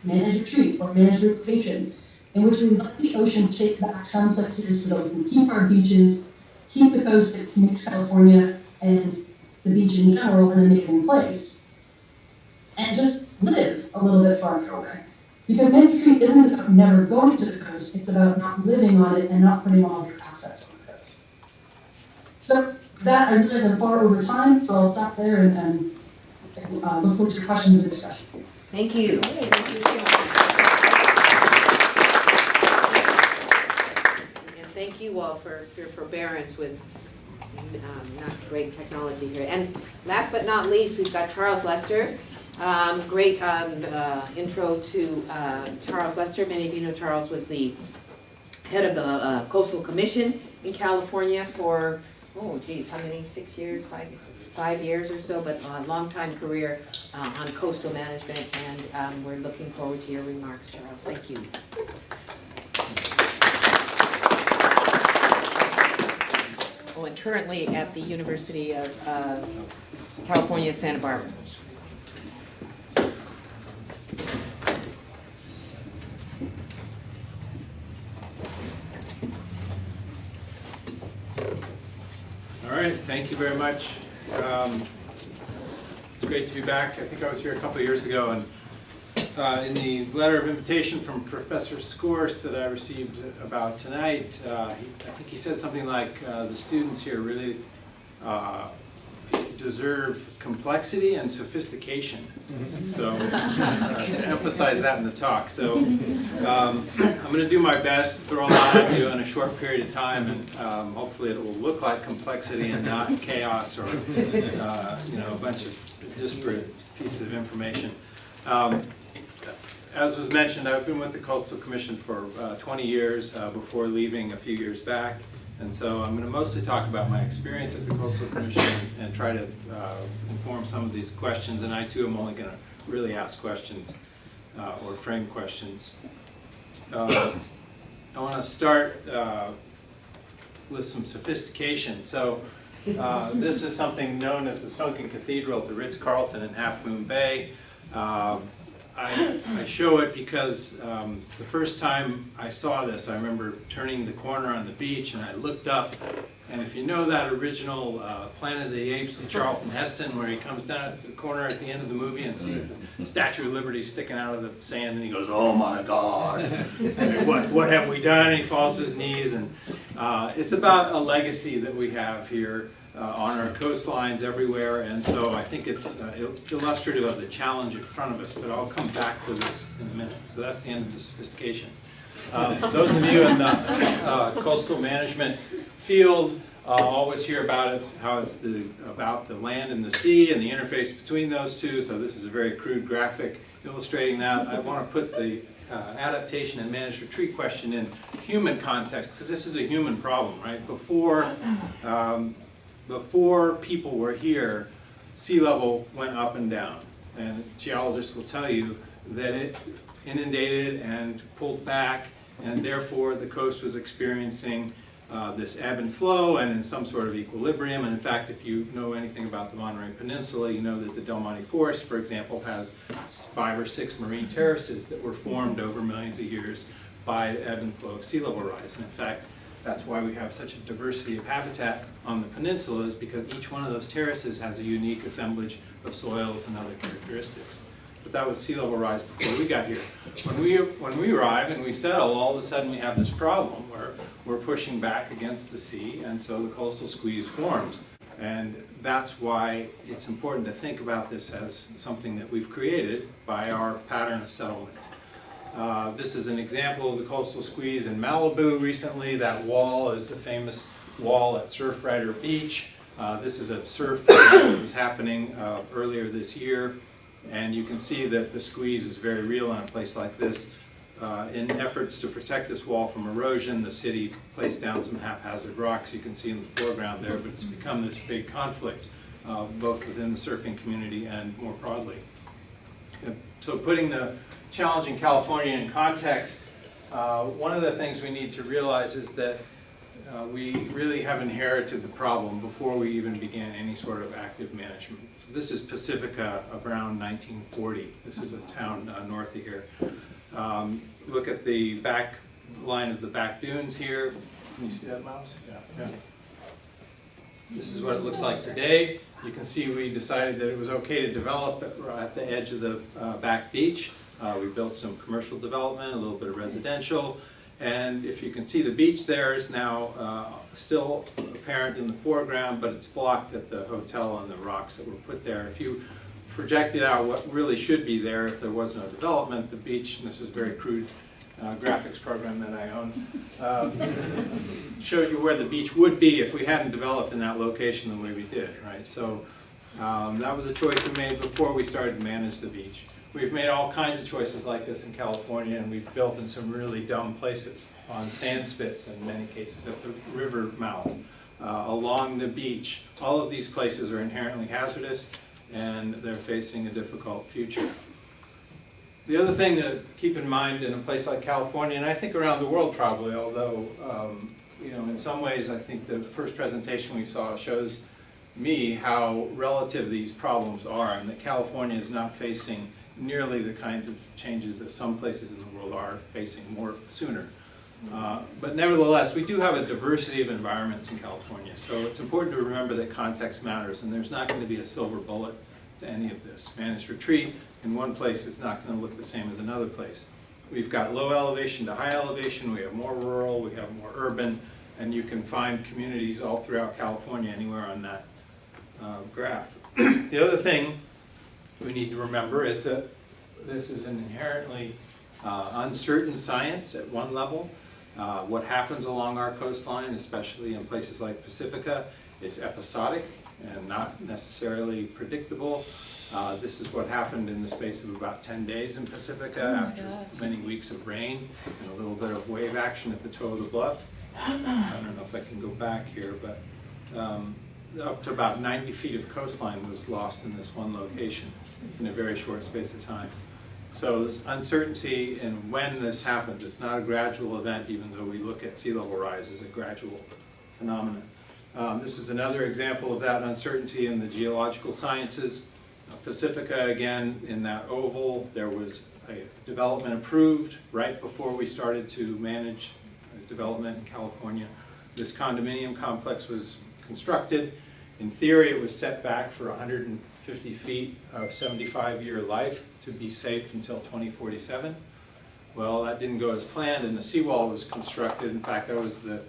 managed retreat or managed relocation, in which we let the ocean take back some places so that we can keep our beaches, keep the coast that makes California and the beach in general an amazing place, and just live a little bit farther away. Because managed retreat isn't about never going to the coast, it's about not living on it and not putting all of your assets on the coast. So that, I realize I'm far over time, so I'll stop there and look forward to your questions and discussion. Thank you. And thank you all for your forbearance with not great technology here. And last but not least, we've got Charles Lester. Great intro to Charles Lester. Many of you know Charles was the head of the Coastal Commission in California for, oh geez, how many, 6 years, 5 years or so, but a long time career on coastal management, and we're looking forward to your remarks, Charles. Thank you. Oh, and currently at the University of California, Santa Barbara. All right, thank you very much. It's great to be back. I think I was here a couple of years ago, and in the letter of invitation from Professor Scourse that I received about tonight, I think he said something like the students here really deserve complexity and sophistication. So to emphasize that in the talk. So I'm going to do my best to throw a lot at you in a short period of time, and hopefully it will look like complexity and not chaos or a bunch of disparate pieces of information. As was mentioned, I've been with the Coastal Commission for 20 years before leaving a few years back. And so I'm going to mostly talk about my experience at the Coastal Commission and try to inform some of these questions. And I too am only going to really ask questions or frame questions. I want to start with some sophistication. So this is something known as the Sunken Cathedral at the Ritz-Carlton in Half Moon Bay. I show it because the first time I saw this, I remember turning the corner on the beach and I looked up, and if you know that original Planet of the Apes with Charlton Heston, where he comes down at the corner at the end of the movie and sees the Statue of Liberty sticking out of the sand, and he goes, "Oh my God, what have we done?" And he falls to his knees, and it's about a legacy that we have here on our coastlines everywhere, and so I think it's illustrative of the challenge in front of us, but I'll come back to this in a minute. So that's the end of the sophistication. Those of you in the coastal management field always hear about it, how it's about the land and the sea and the interface between those two, so this is a very crude graphic illustrating that. I want to put the adaptation and managed retreat question in human context, because this is a human problem, right? Before people were here, sea level went up and down, and geologists will tell you that it inundated and pulled back, and therefore the coast was experiencing this ebb and flow and in some sort of equilibrium. And in fact, if you know anything about the Monterey Peninsula, you know that the Del Monte Forest, for example, has 5 or 6 marine terraces that were formed over millions of years by the ebb and flow of sea level rise. And in fact, that's why we have such a diversity of habitat on the peninsula, is because each one of those terraces has a unique assemblage of soils and other characteristics. but that was sea level rise before we got here. When we arrive and we settle, all of a sudden we have this problem where we're pushing back against the sea, and so the coastal squeeze forms. And that's why it's important to think about this as something that we've created by our pattern of settlement. This is an example of the coastal squeeze in Malibu recently. That wall is the famous wall at Surfrider Beach. This is a surf that was happening earlier this year, and you can see that the squeeze is very real in a place like this. In efforts to protect this wall from erosion, the city placed down some haphazard rocks you can see in the foreground there, but it's become this big conflict, both within the surfing community and more broadly. So putting the challenge in California in context, one of the things we need to realize is that we really have inherited the problem before we even began any sort of active management. So this is Pacifica around 1940. This is a town north of here. Look at the back line of the back dunes here. Can you see that, mouse? Yeah. This is what it looks like today. You can see we decided that it was okay to develop at the edge of the back beach. We built some commercial development, a little bit of residential. And if you can see, the beach there is now still apparent in the foreground, but it's blocked at the hotel on the rocks that were put there. If you projected out what really should be there if there was no development, the beach, and this is a very crude graphics program that I own, showed you where the beach would be if we hadn't developed in that location the way we did, right? So that was a choice we made before we started to manage the beach. We've made all kinds of choices like this in California, and we've built in some really dumb places, on sand spits in many cases, at the river mouth, along the beach. All of these places are inherently hazardous, and they're facing a difficult future. The other thing to keep in mind in a place like California, and I think around the world probably, although in some ways I think the first presentation we saw shows me how relative these problems are, and that California is not facing nearly the kinds of changes that some places in the world are facing more sooner. But nevertheless, we do have a diversity of environments in California, so it's important to remember that context matters, and there's not going to be a silver bullet to any of this. Managed retreat in one place is not going to look the same as another place. We've got low elevation to high elevation, we have more rural, we have more urban, and you can find communities all throughout California anywhere on that graph. The other thing we need to remember is that this is an inherently uncertain science at one level. What happens along our coastline, especially in places like Pacifica, is episodic and not necessarily predictable. This is what happened in the space of about 10 days in Pacifica after many weeks of rain and a little bit of wave action at the toe of the bluff. I don't know if I can go back here, but up to about 90 feet of coastline was lost in this one location in a very short space of time. So there's uncertainty in when this happens. It's not a gradual event, even though we look at sea level rise as a gradual phenomenon. This is another example of that uncertainty in the geological sciences. Pacifica, again, in that oval, there was a development approved right before we started to manage development in California. This condominium complex was constructed. In theory, it was set back for 150 feet of 75-year life to be safe until 2047. Well, that didn't go as planned, and the seawall was constructed. In fact, I was the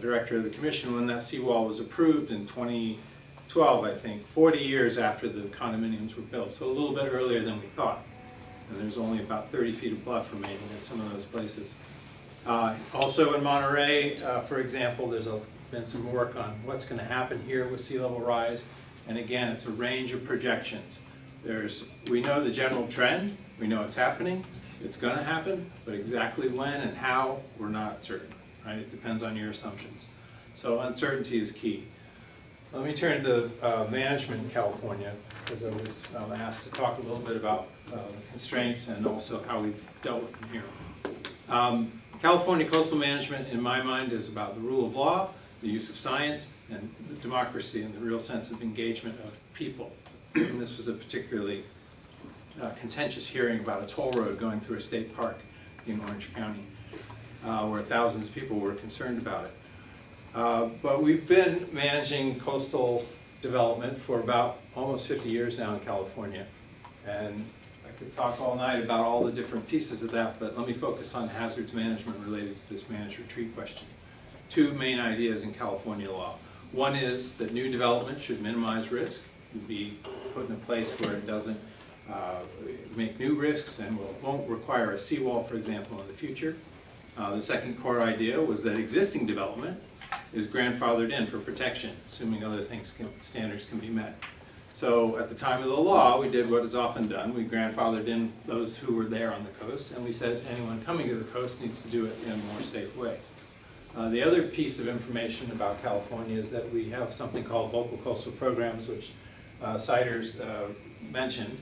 director of the commission when that seawall was approved in 2012, I think, 40 years after the condominiums were built, so a little bit earlier than we thought. And there's only about 30 feet of bluff remaining in some of those places. Also in Monterey, for example, there's been some work on what's going to happen here with sea level rise. And again, it's a range of projections. We know the general trend, we know it's happening, it's going to happen, but exactly when and how, we're not certain, right? It depends on your assumptions. So uncertainty is key. Let me turn to management in California, because I was asked to talk a little bit about constraints and also how we've dealt with them here. California coastal management, in my mind, is about the rule of law, the use of science, and democracy and the real sense of engagement of people. This was a particularly contentious hearing about a toll road going through a state park in Orange County, where thousands of people were concerned about it. But we've been managing coastal development for about almost 50 years now in California. And I could talk all night about all the different pieces of that, but let me focus on hazards management related to this managed retreat question. Two main ideas in California law. One is that new development should minimize risk, be put in a place where it doesn't make new risks and won't require a seawall, for example, in the future. The second core idea was that existing development is grandfathered in for protection, assuming other standards can be met. So at the time of the law, we did what is often done. We grandfathered in those who were there on the coast, and we said anyone coming to the coast needs to do it in a more safe way. The other piece of information about California is that we have something called local coastal programs, which Siders mentioned,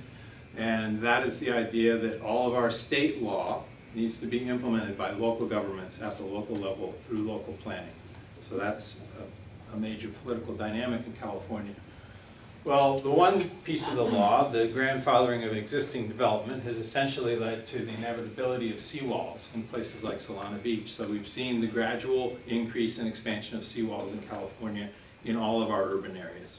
and that is the idea that all of our state law needs to be implemented by local governments at the local level through local planning. So that's a major political dynamic in California. Well, the one piece of the law, the grandfathering of existing development, has essentially led to the inevitability of seawalls in places like Solana Beach. So we've seen the gradual increase and expansion of seawalls in California in all of our urban areas,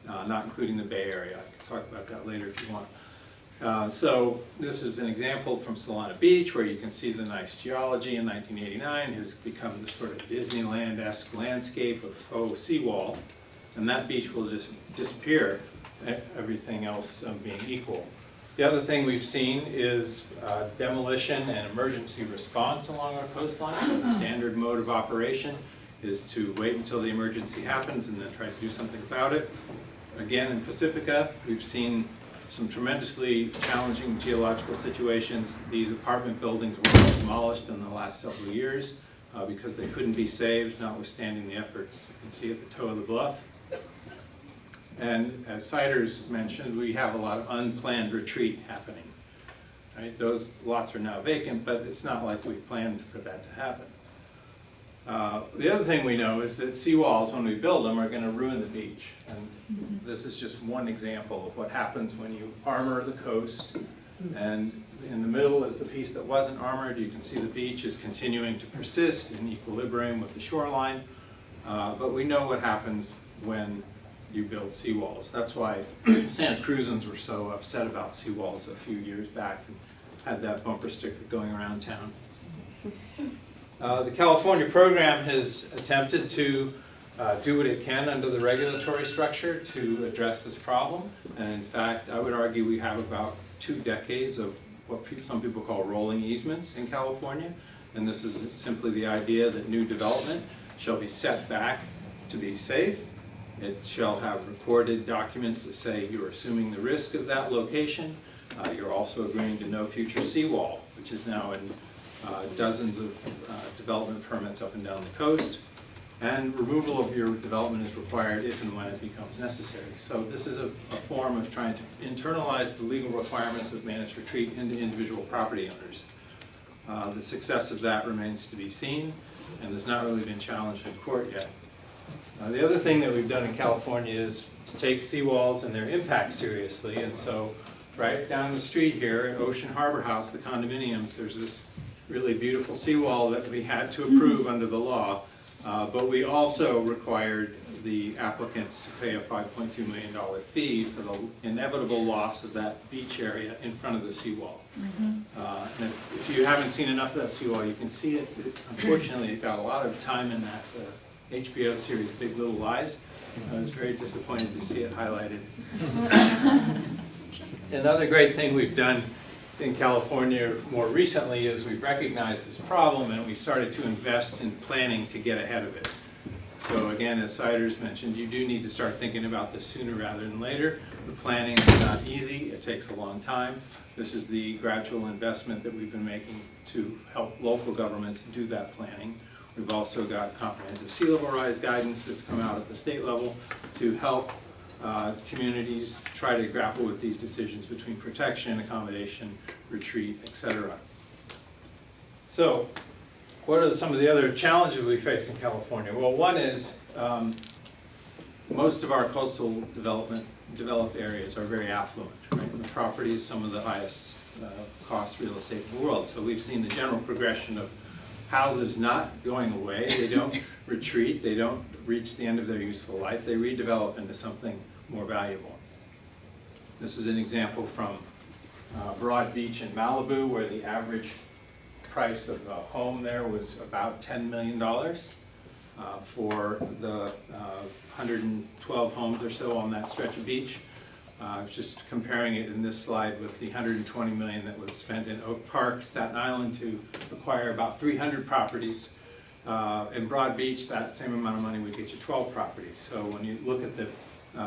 not including the Bay Area. I can talk about that later if you want. So this is an example from Solana Beach where you can see the nice geology in 1989 has become this sort of Disneyland-esque landscape of faux seawall. And that beach will just disappear, everything else being equal. The other thing we've seen is demolition and emergency response along our coastline. So the standard mode of operation is to wait until the emergency happens and then try to do something about it. Again, in Pacifica, we've seen some tremendously challenging geological situations. These apartment buildings were demolished in the last several years because they couldn't be saved, notwithstanding the efforts. You can see at the toe of the bluff. And as Siders mentioned, we have a lot of unplanned retreat happening. Right? Those lots are now vacant, but it's not like we planned for that to happen. The other thing we know is that seawalls, when we build them, are going to ruin the beach. And this is just one example of what happens when you armor the coast. And in the middle is the piece that wasn't armored. You can see the beach is continuing to persist in equilibrium with the shoreline. But we know what happens when you build seawalls. That's why Santa Cruzans were so upset about seawalls a few years back and had that bumper sticker going around town. The California program has attempted to do what it can under the regulatory structure to address this problem. And in fact, I would argue we have about 2 decades of what some people call rolling easements in California. And this is simply the idea that new development shall be set back to be safe. It shall have recorded documents that say you're assuming the risk of that location. You're also agreeing to no future seawall, which is now in dozens of development permits up and down the coast. And removal of your development is required if and when it becomes necessary. So this is a form of trying to internalize the legal requirements of managed retreat into individual property owners. The success of that remains to be seen and has not really been challenged in court yet. The other thing that we've done in California is to take seawalls and their impact seriously. And so right down the street here at Ocean Harbor House, the condominiums, there's this really beautiful seawall that we had to approve under the law. But we also required the applicants to pay a $5.2 million fee for the inevitable loss of that beach area in front of the seawall. And if you haven't seen enough of that seawall, you can see it. Unfortunately, it got a lot of time in that HBO series, Big Little Lies. I was very disappointed to see it highlighted. Another great thing we've done in California more recently is we've recognized this problem and we started to invest in planning to get ahead of it. So again, as Siders mentioned, you do need to start thinking about this sooner rather than later. The planning is not easy, it takes a long time. This is the gradual investment that we've been making to help local governments do that planning. We've also got comprehensive sea level rise guidance that's come out at the state level to help communities try to grapple with these decisions between protection, accommodation, retreat, etc. So, what are some of the other challenges we face in California? Well, one is most of our coastal developed areas are very affluent, right? And the property is some of the highest cost real estate in the world. So we've seen the general progression of houses not going away. They don't retreat. They don't reach the end of their useful life. They redevelop into something more valuable. This is an example from Broad Beach in Malibu, where the average price of a home there was about $10 million for the 112 homes or so on that stretch of beach. Just comparing it in this slide with the $120 million that was spent in Oak Park, Staten Island, to acquire about 300 properties. In Broad Beach, that same amount of money would get you 12 properties. So when you look at the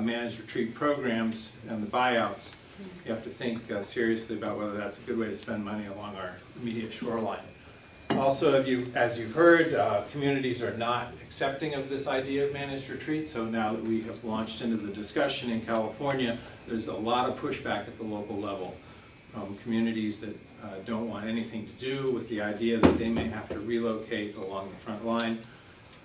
managed retreat programs and the buyouts, you have to think seriously about whether that's a good way to spend money along our immediate shoreline. Also, as you've heard, communities are not accepting of this idea of managed retreat. So now that we have launched into the discussion in California, there's a lot of pushback at the local level from communities that don't want anything to do with the idea that they may have to relocate along the front line.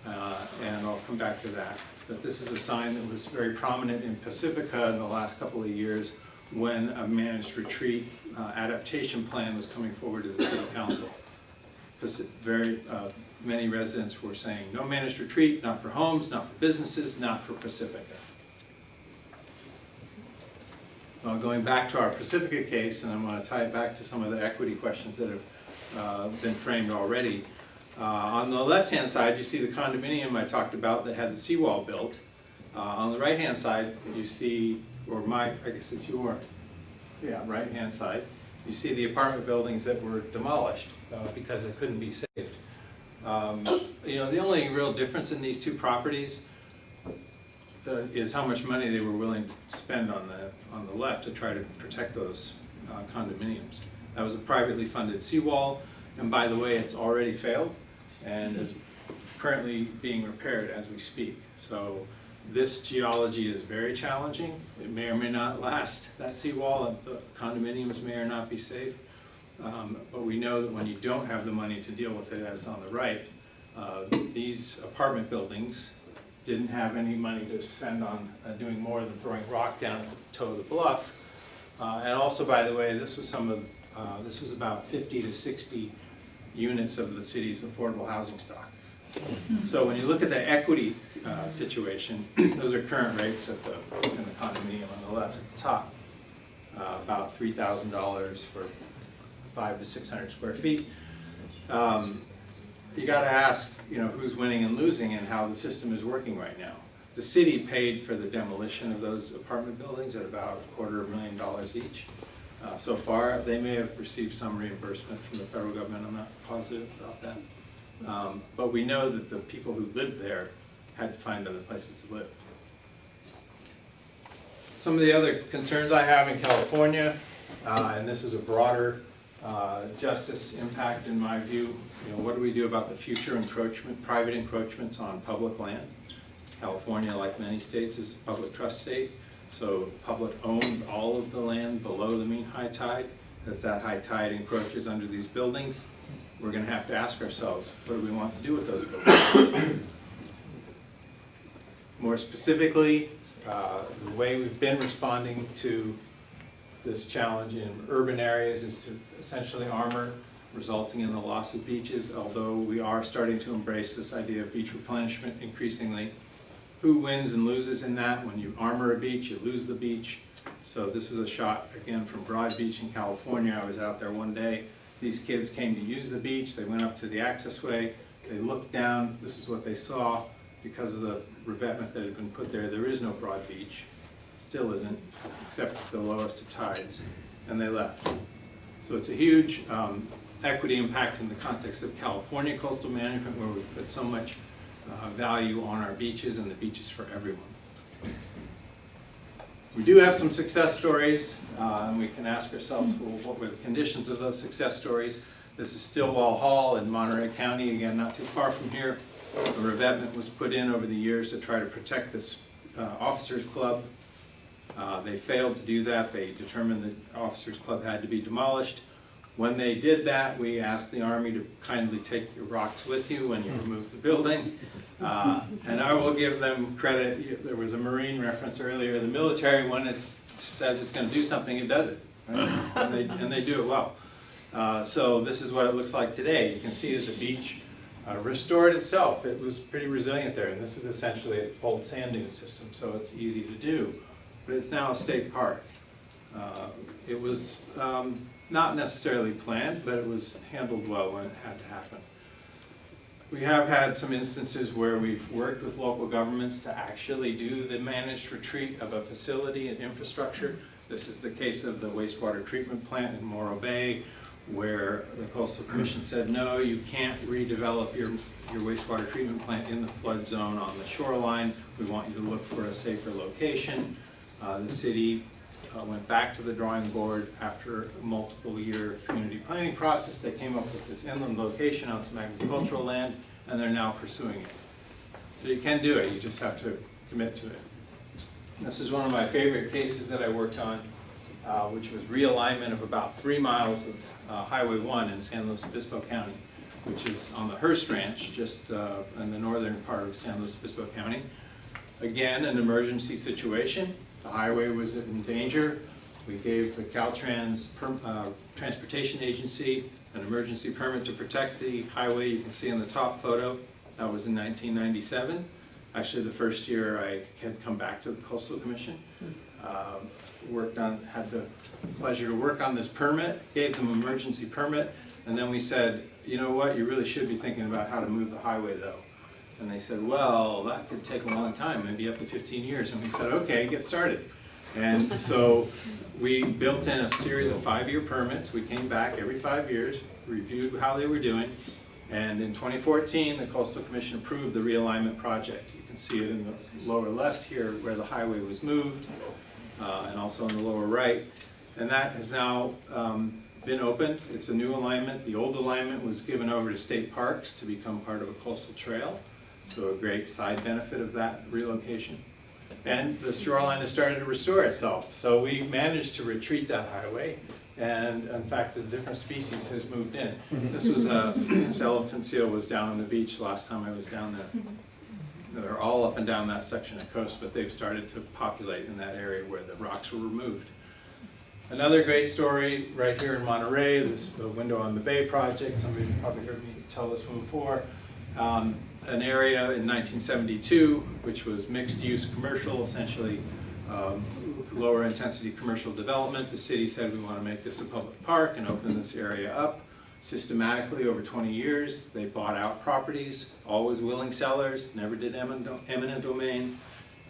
And I'll come back to that. But this is a sign that was very prominent in Pacifica in the last couple of years when a managed retreat adaptation plan was coming forward to the city council. Because very many residents were saying, no managed retreat, not for homes, not for businesses, not for Pacifica. Well, going back to our Pacifica case, and I'm going to tie it back to some of the equity questions that have been framed already. On the left-hand side, you see the condominium I talked about that had the seawall built. On the right-hand side, you see, or I guess it's your, right-hand side, you see the apartment buildings that were demolished because they couldn't be saved. The only real difference in these two properties is how much money they were willing to spend on the left to try to protect those condominiums. That was a privately funded seawall, and by the way, it's already failed and is currently being repaired as we speak. So this geology is very challenging. It may or may not last, that seawall, and the condominiums may or not be safe. But we know that when you don't have the money to deal with it, as on the right, these apartment buildings didn't have any money to spend on doing more than throwing rock down at the toe of the bluff. And also, by the way, this was about 50 to 60 units of the city's affordable housing stock. So when you look at the equity situation, those are current rates in the condominium on the left at the top. About $3,000 for 500 to 600 square feet. You got to ask, who's winning and losing and how the system is working right now. The city paid for the demolition of those apartment buildings at about $250,000 each. So far, they may have received some reimbursement from the federal government. I'm not positive about that. But we know that the people who lived there had to find other places to live. Some of the other concerns I have in California, and this is a broader justice impact in my view. What do we do about the future encroachment, private encroachments on public land? California, like many states, is a public trust state. So public owns all of the land below the mean high tide. As that high tide encroaches under these buildings, we're going to have to ask ourselves, what do we want to do with those buildings? More specifically, the way we've been responding to this challenge in urban areas is to essentially armor, resulting in the loss of beaches, although we are starting to embrace this idea of beach replenishment increasingly. Who wins and loses in that? When you armor a beach, you lose the beach. So this was a shot, again, from Broad Beach in California. I was out there one day. These kids came to use the beach. They went up to the accessway. They looked down. This is what they saw. Because of the revetment that had been put there, there is no Broad Beach. Still isn't, except the lowest of tides. And they left. So it's a huge equity impact in the context of California coastal management, where we put so much value on our beaches and the beaches for everyone. We do have some success stories, and we can ask ourselves, well, what were the conditions of those success stories? This is Stillwell Hall in Monterey County, again, not too far from here. A revetment was put in over the years to try to protect this officers club. They failed to do that. They determined that officers club had to be demolished. When they did that, we asked the Army to kindly take your rocks with you when you remove the building. And I will give them credit. There was a Marine reference earlier. The military, when it says it's going to do something, it does it. Right? And they do it well. So this is what it looks like today. You can see as the beach restored itself. It was pretty resilient there. And this is essentially an old sand dune system, so it's easy to do. But it's now a state park. It was not necessarily planned, but it was handled well when it had to happen. We have had some instances where we've worked with local governments to actually do the managed retreat of a facility and infrastructure. This is the case of the wastewater treatment plant in Morro Bay, where the Coastal Commission said, no, you can't redevelop your wastewater treatment plant in the flood zone on the shoreline. We want you to look for a safer location. The city went back to the drawing board after a multiple-year community planning process. They came up with this inland location on some agricultural land, and they're now pursuing it. So you can do it, you just have to commit to it. This is one of my favorite cases that I worked on, which was realignment of about 3 miles of Highway 1 in San Luis Obispo County, which is on the Hearst Ranch, just in the northern part of San Luis Obispo County. Again, an emergency situation. The highway was in danger. We gave the Caltrans Transportation Agency an emergency permit to protect the highway. You can see in the top photo, that was in 1997. Actually, the first year I had come back to the Coastal Commission. Had the pleasure to work on this permit, gave them an emergency permit, and then we said, you know what, you really should be thinking about how to move the highway though. And they said, well, that could take a long time, maybe up to 15 years. And we said, okay, get started. And so we built in a series of 5-year permits. We came back every 5 years, reviewed how they were doing. And in 2014, the Coastal Commission approved the realignment project. You can see it in the lower left here where the highway was moved, and also in the lower right. And that has now been opened. It's a new alignment. The old alignment was given over to state parks to become part of a coastal trail. So a great side benefit of that relocation. And the shoreline has started to restore itself. So we managed to retreat that highway. And in fact, a different species has moved in. This was this elephant seal was down on the beach last time I was down there. They're all up and down that section of coast, but they've started to populate in that area where the rocks were removed. Another great story right here in Monterey, this the Window on the Bay project. Somebody's probably heard me tell this one before. An area in 1972, which was mixed-use commercial, essentially lower intensity commercial development. The city said we want to make this a public park and open this area up. Systematically over 20 years, they bought out properties, always willing sellers, never did eminent domain.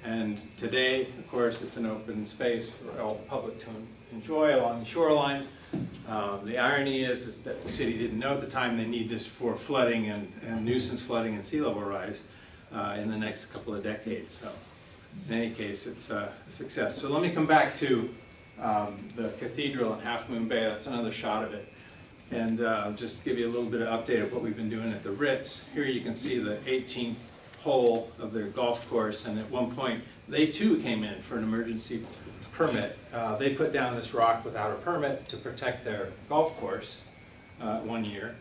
And today, of course, it's an open space for all the public to enjoy along the shoreline. The irony is that the city didn't know at the time they need this for flooding and nuisance flooding and sea level rise in the next couple of decades. So in any case, it's a success. So let me come back to the Cathedral in Half Moon Bay. That's another shot of it. And just give you a little bit of update of what we've been doing at the Ritz. Here you can see the 18th hole of their golf course, and at one point they too came in for an emergency permit. They put down this rock without a permit to protect their golf course 1 year,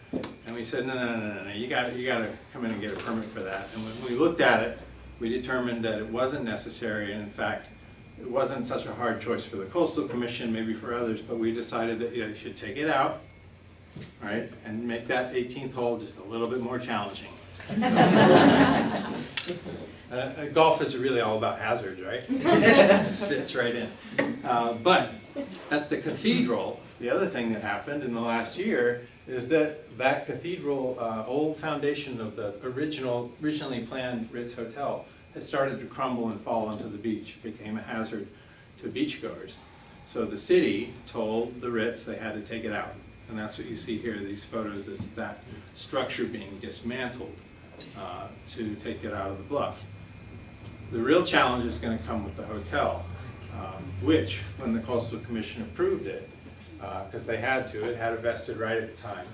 and we said no, you got to come in and get a permit for that. And when we looked at it, we determined that it wasn't necessary, and in fact it wasn't such a hard choice for the Coastal Commission, maybe for others, but we decided that you should take it out, right, and make that 18th hole just a little bit more challenging. Golf is really all about hazards, right? Fits right in. But at the Cathedral, the other thing that happened in the last year is that that cathedral, old foundation of the originally planned Ritz Hotel, has started to crumble and fall into the beach. It became a hazard to beachgoers. So the city told the Ritz they had to take it out. And that's what you see here, these photos, is that structure being dismantled to take it out of the bluff. The real challenge is going to come with the hotel, which, when the Coastal Commission approved it, because they had to, it had a vested right at the time,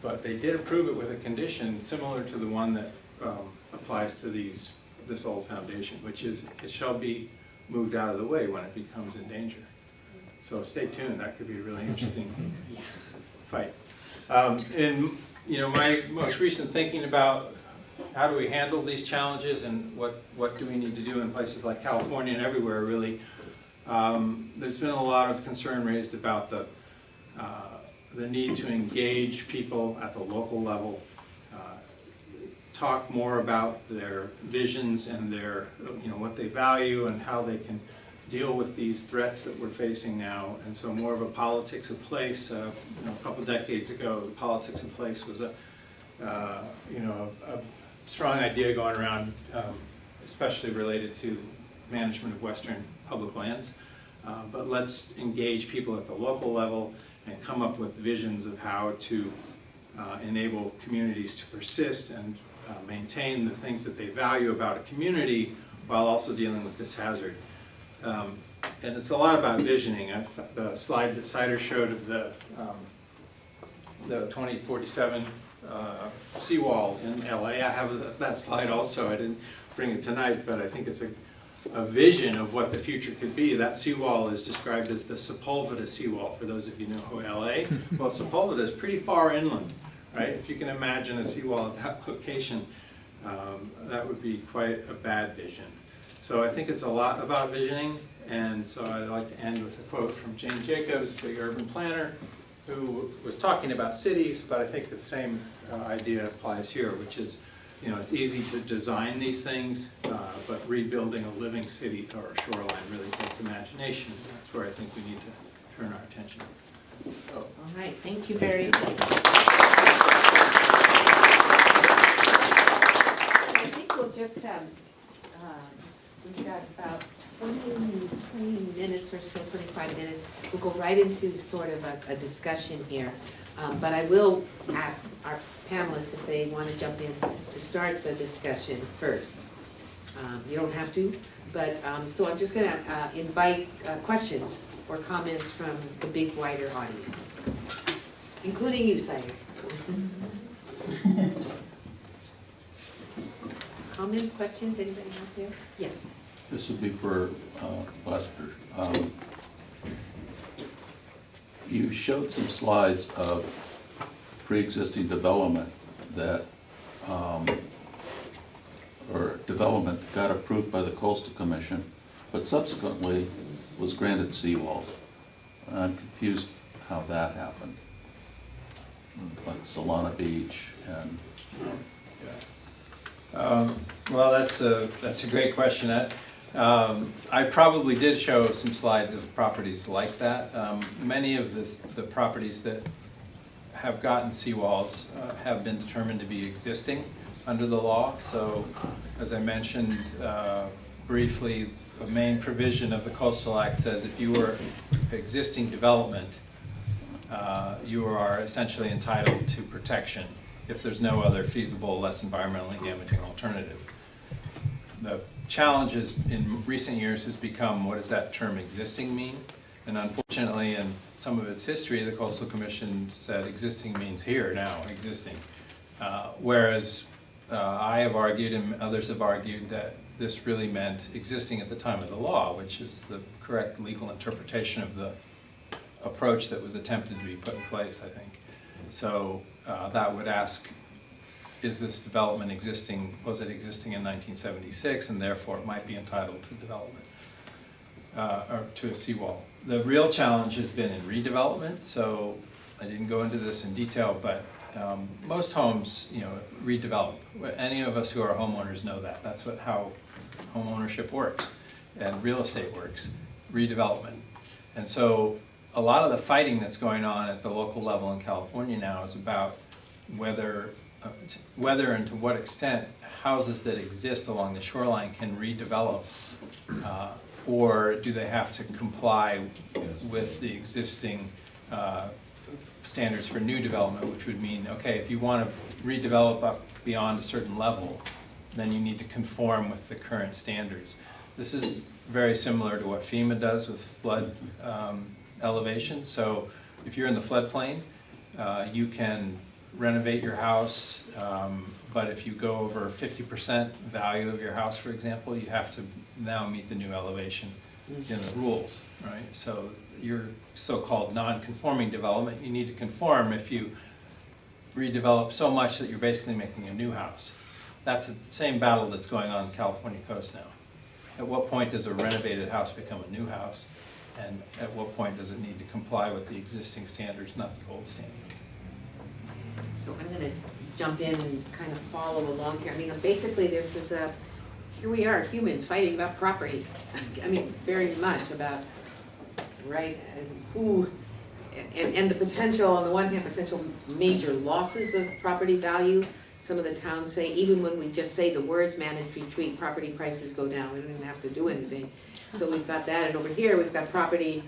but they did approve it with a condition similar to the one that applies to this old foundation, which is it shall be moved out of the way when it becomes in danger. So stay tuned, that could be a really interesting fight. In my most recent thinking about how do we handle these challenges and what do we need to do in places like California and everywhere really, there's been a lot of concern raised about the need to engage people at the local level, talk more about their visions and their, what they value and how they can deal with these threats that we're facing now. And so more of a politics of place. A couple decades ago, the politics of place was a strong idea going around, especially related to management of Western public lands. But let's engage people at the local level and come up with visions of how to enable communities to persist and maintain the things that they value about a community while also dealing with this hazard. And it's a lot about visioning. The slide that Sider showed of the 2047 Seawall in LA, I have that slide also. I didn't bring it tonight, but I think it's a vision of what the future could be. That seawall is described as the Sepulveda seawall, for those of you who know LA. Well, Sepulveda is pretty far inland, right? If you can imagine a seawall at that location, that would be quite a bad vision. So I think it's a lot about visioning, and so I'd like to end with a quote from Jane Jacobs, big urban planner, who was talking about cities, but I think the same idea applies here, which is, it's easy to design these things, but rebuilding a living city or a shoreline really takes imagination. That's where I think we need to turn our attention. So. All right, thank you very much. I think we'll just we've got about 20 minutes or so, 25 minutes. We'll go right into sort of a discussion here. But I will ask our panelists if they want to jump in to start the discussion first. You don't have to, but so I'm just going to invite questions or comments from the big wider audience, including you, Sider. Comments, questions, anybody out there? Yes. This would be for Lester. You showed some slides of pre-existing development that, or development that got approved by the Coastal Commission, but subsequently was granted seawalls. And I'm confused how that happened. Like Solana Beach and. Well, that's a great question. I probably did show some slides of properties like that. Many of the properties that have gotten seawalls have been determined to be existing under the law. So, as I mentioned briefly, the main provision of the Coastal Act says if you were existing development, you are essentially entitled to protection if there's no other feasible, less environmentally damaging alternative. The challenges in recent years has become, what does that term existing mean? And unfortunately, in some of its history, the Coastal Commission said existing means here, now, existing. Whereas I have argued and others have argued that this really meant existing at the time of the law, which is the correct legal interpretation of the approach that was attempted to be put in place, I think. So that would ask, is this development existing, was it existing in 1976, and therefore it might be entitled to development, or to a seawall. The real challenge has been in redevelopment, so I didn't go into this in detail, but most homes, redevelop. Any of us who are homeowners know that. That's how home ownership works, and real estate works, redevelopment. And so a lot of the fighting that's going on at the local level in California now is about whether and to what extent houses that exist along the shoreline can redevelop, or do they have to comply with the existing standards for new development, which would mean, okay, if you want to redevelop up beyond a certain level, then you need to conform with the current standards. This is very similar to what FEMA does with flood elevation. So if you're in the floodplain, you can renovate your house, but if you go over 50% value of your house, for example, you have to now meet the new elevation in the rules, right? So your so-called non-conforming development, you need to conform if you redevelop so much that you're basically making a new house. That's the same battle that's going on the California coast now. At what point does a renovated house become a new house? And at what point does it need to comply with the existing standards, not the old standards? So I'm going to jump in and kind of follow along here. I mean, basically this is here we are, humans fighting about property. I mean, very much about, right, and who, and the potential, on the one hand, potential major losses of property value. Some of the towns say, even when we just say the words managed retreat, property prices go down, we don't even have to do anything. So we've got that, and over here, we've got property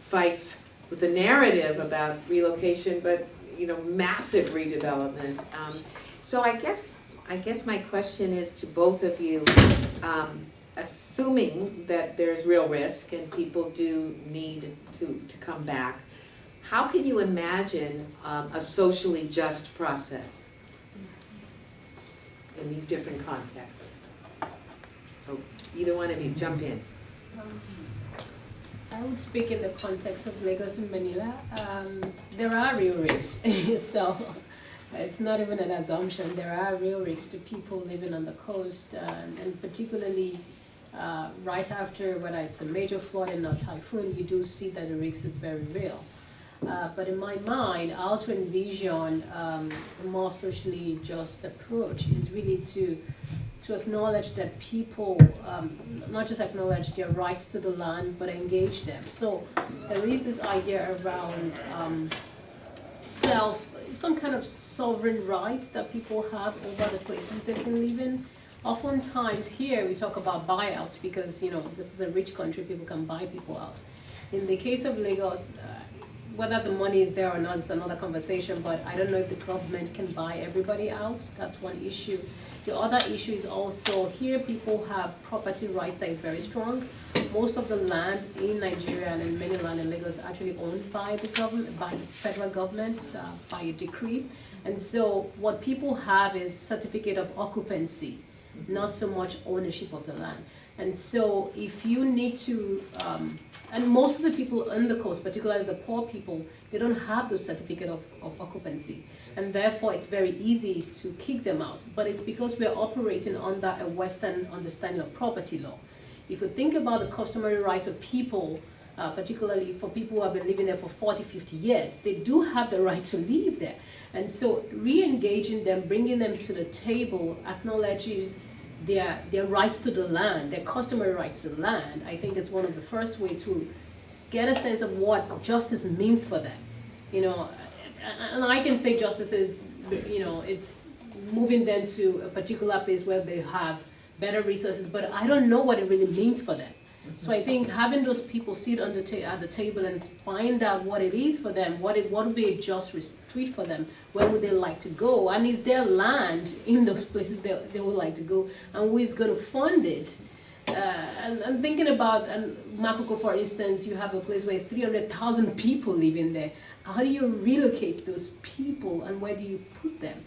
fights with the narrative about relocation, but, you know, massive redevelopment. So I guess my question is to both of you, assuming that there's real risk and people do need to come back, how can you imagine a socially just process in these different contexts? So either one of you, jump in. I would speak in the context of Lagos and Manila. There are real risks, so it's not even an assumption. There are real risks to people living on the coast, and particularly right after, whether it's a major flooding or typhoon, you do see that the risk is very real. But in my mind, how to envision a more socially just approach is really to acknowledge that people, not just acknowledge their rights to the land, but engage them. So there is this idea around some kind of sovereign rights that people have over the places they can live in. Oftentimes here we talk about buyouts because, you know, this is a rich country, people can buy people out. In the case of Lagos, whether the money is there or not is another conversation, but I don't know if the government can buy everybody out. That's one issue. The other issue is also here people have property rights that is very strong. Most of the land in Nigeria and in many land in Lagos is actually owned by the government, by the federal government, by a decree. And so what people have is certificate of occupancy, not so much ownership of the land. And so if you need to, and most of the people on the coast, particularly the poor people, they don't have the certificate of occupancy. And therefore it's very easy to kick them out. But it's because we are operating under a Western understanding of property law. If we think about the customary right of people, particularly for people who have been living there for 40, 50 years, they do have the right to live there. And so re-engaging them, bringing them to the table, acknowledging their rights to the land, their customary rights to the land, I think it's one of the first ways to get a sense of what justice means for them. You know, and I can say justice is, you know, it's moving them to a particular place where they have better resources, but I don't know what it really means for them. So I think having those people sit on at the table and find out what it is for them, what would be a just retreat for them, where would they like to go, and is there land in those places they would like to go, and who is going to fund it? And thinking about, and Makoko, for instance, you have a place where it's 300,000 people living there. How do you relocate those people, and where do you put them?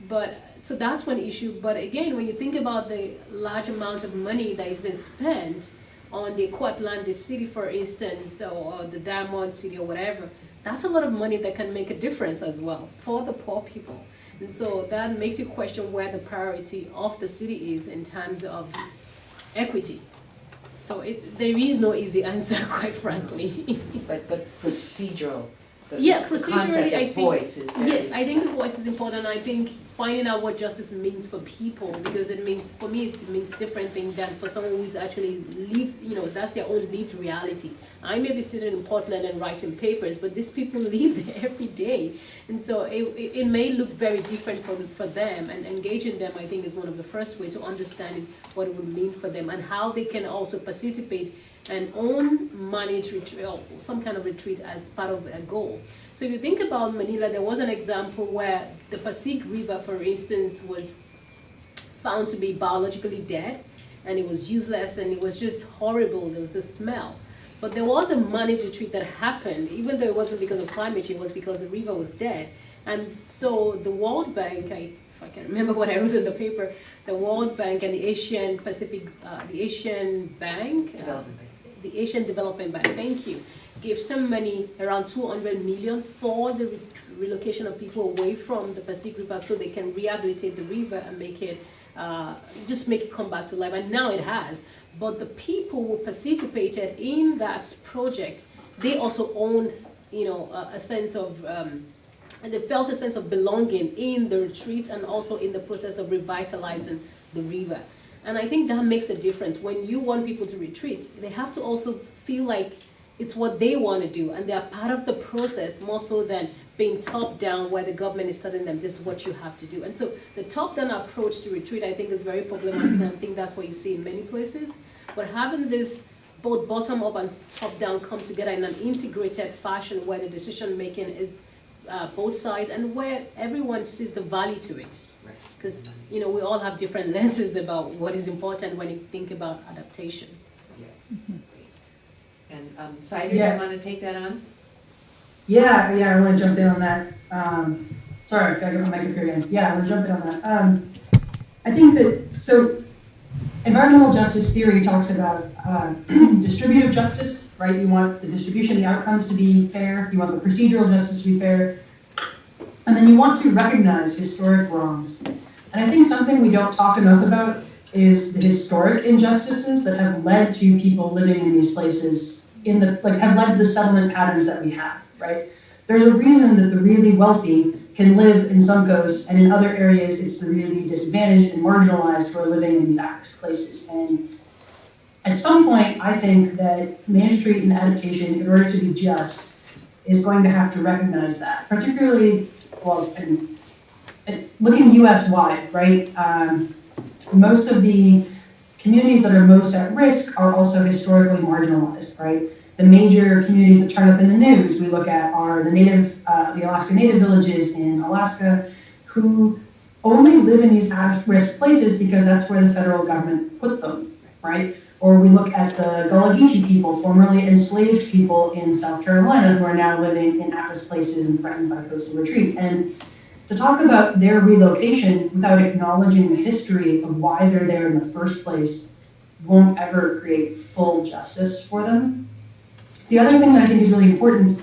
But so that's one issue. But again, when you think about the large amount of money that has been spent on the Quatland, the city, for instance, or the Diamond City or whatever, that's a lot of money that can make a difference as well for the poor people. And so that makes you question where the priority of the city is in terms of equity. So there is no easy answer, quite frankly. But procedural. Procedurally, I think, voice is very... Yes, I think the voice is important. I think finding out what justice means for people, because it means, for me, it means different things than for someone who's actually lived, you know, that's their own lived reality. I may be sitting in Portland and writing papers, but these people live there every day. And so it may look very different for them, and engaging them, I think, is one of the first ways to understanding what it would mean for them and how they can also participate and own managed retreat, or some kind of retreat as part of a goal. So if you think about Manila, there was an example where the Pasig River, for instance, was found to be biologically dead, and it was useless, and it was just horrible. There was the smell. But there was a managed retreat that happened, even though it wasn't because of climate change, it was because the river was dead. And so the World Bank, if I can remember what I wrote in the paper, the World Bank and the Asian Pacific, the Asian Bank, the Asian Development Bank, thank you, gave some money, around 200 million, for the relocation of people away from the Pacific River so they can rehabilitate the river and make it, just make it come back to life. And now it has. But the people who participated in that project, they also owned, you know, a sense of, and they felt a sense of belonging in the retreat and also in the process of revitalizing the river. And I think that makes a difference. When you want people to retreat, they have to also feel like it's what they want to do, and they are part of the process more so than being top-down, where the government is telling them this is what you have to do. And so the top-down approach to retreat, I think, is very problematic, and I think that's what you see in many places. But having this both bottom-up and top-down come together in an integrated fashion where the decision-making is both sides and where everyone sees the value to it. Because, you know, we all have different lenses about what is important when you think about adaptation. And Cider, do you want to take that on? Yeah, I want to jump in on that. Sorry, I gotta get my mic up here again. Yeah, I want to jump in on that. I think that, so environmental justice theory talks about distributive justice, right? You want the distribution, the outcomes to be fair. You want the procedural justice to be fair. And then you want to recognize historic wrongs. And I think something we don't talk enough about is the historic injustices that have led to people living in these places have led to the settlement patterns that we have, right? There's a reason that the really wealthy can live in some coasts, and in other areas it's the really disadvantaged and marginalized who are living in these at-risk places. And at some point, I think that managed retreat and adaptation, in order to be just, is going to have to recognize that, particularly, well, and looking US-wide, right? Most of the communities that are most at risk are also historically marginalized, right? The major communities that turn up in the news we look at are the Alaska Native villages in Alaska, who only live in these at-risk places because that's where the federal government put them, right? Or we look at the Gullah Geechee people, formerly enslaved people in South Carolina, who are now living in at-risk places and threatened by coastal retreat. And to talk about their relocation without acknowledging the history of why they're there in the first place won't ever create full justice for them. The other thing that I think is really important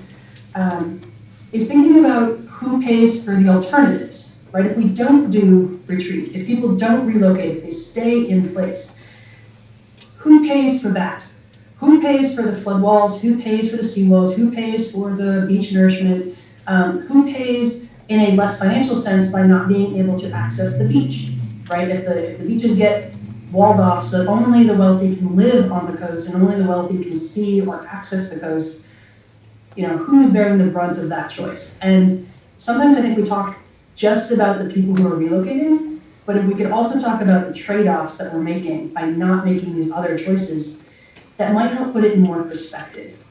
is thinking about who pays for the alternatives, right? If we don't do retreat, if people don't relocate, if they stay in place, who pays for that? Who pays for the flood walls? Who pays for the seawalls? Who pays for the beach nourishment? Who pays in a less financial sense by not being able to access the beach, right? If the beaches get walled off so that only the wealthy can live on the coast and only the wealthy can see or access the coast, you know, who's bearing the brunt of that choice? And sometimes I think we talk just about the people who are relocating, but if we could also talk about the trade-offs that we're making by not making these other choices, that might help put it in more perspective.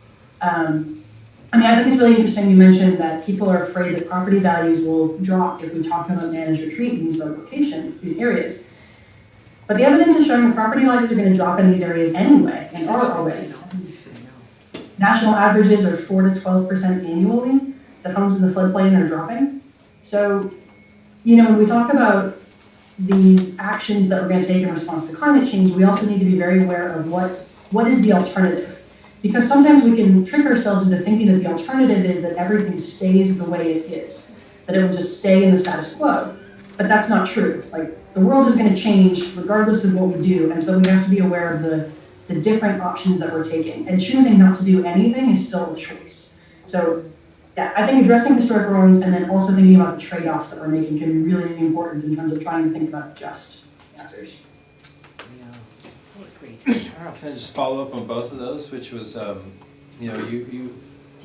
I think it's really interesting you mentioned that people are afraid that property values will drop if we talk about managed retreat in these areas. But the evidence is showing that property values are going to drop in these areas anyway, and are already. National averages are 4 to 12% annually that homes in the floodplain are dropping. So, you know, when we talk about these actions that we're going to take in response to climate change, we also need to be very aware of what is the alternative. Because sometimes we can trick ourselves into thinking that the alternative is that everything stays the way it is, that it will just stay in the status quo. But that's not true. Like, the world is going to change regardless of what we do, and so we have to be aware of the different options that we're taking. And choosing not to do anything is still a choice. So, yeah, I think addressing historic wrongs and then also thinking about the trade-offs that we're making can be really important in terms of trying to think about just answers. Can I just follow up on both of those, which was, you know, Do you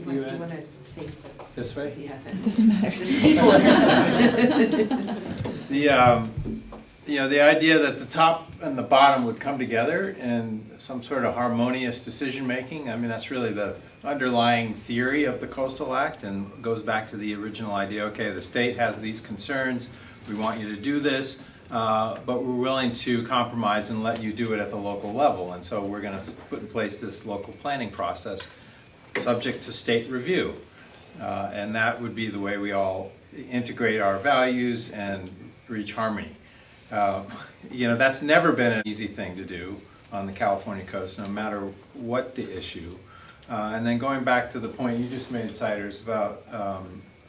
want to face this way? Yeah. Doesn't matter. The idea that the top and the bottom would come together in some sort of harmonious decision-making, I mean, that's really the underlying theory of the Coastal Act, and goes back to the original idea, okay, the state has these concerns, we want you to do this, but we're willing to compromise and let you do it at the local level. And so we're going to put in place this local planning process subject to state review. And that would be the way we all integrate our values and reach harmony. You know, that's never been an easy thing to do on the California coast, no matter what the issue. And then going back to the point you just made, Siders, about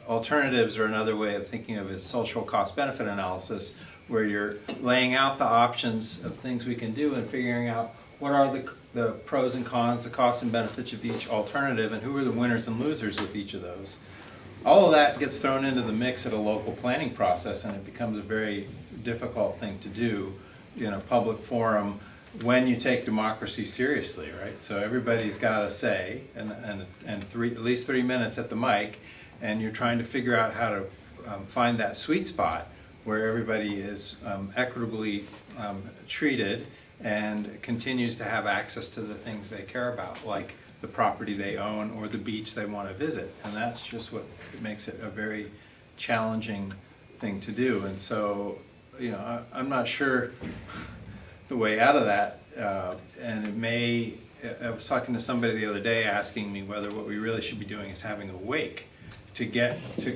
alternatives, or another way of thinking of it is social cost-benefit analysis, where you're laying out the options of things we can do and figuring out what are the pros and cons, the costs and benefits of each alternative, and who are the winners and losers with each of those. All of that gets thrown into the mix at a local planning process, and it becomes a very difficult thing to do public forum when you take democracy seriously, right? So everybody's got a say, and at least 3 minutes at the mic, and you're trying to figure out how to find that sweet spot where everybody is equitably treated and continues to have access to the things they care about, like the property they own or the beach they want to visit. And that's just what makes it a very challenging thing to do. And so, I'm not sure the way out of that, and I was talking to somebody the other day asking me whether what we really should be doing is having a wake to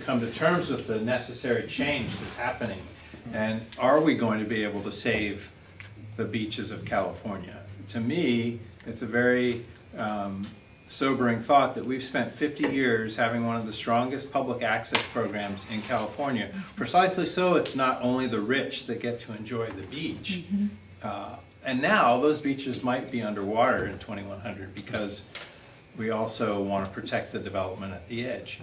come to terms with the necessary change that's happening. And are we going to be able to save the beaches of California? To me, it's a very sobering thought that we've spent 50 years having one of the strongest public access programs in California. Precisely so, it's not only the rich that get to enjoy the beach. And now those beaches might be underwater in 2100 because we also want to protect the development at the edge.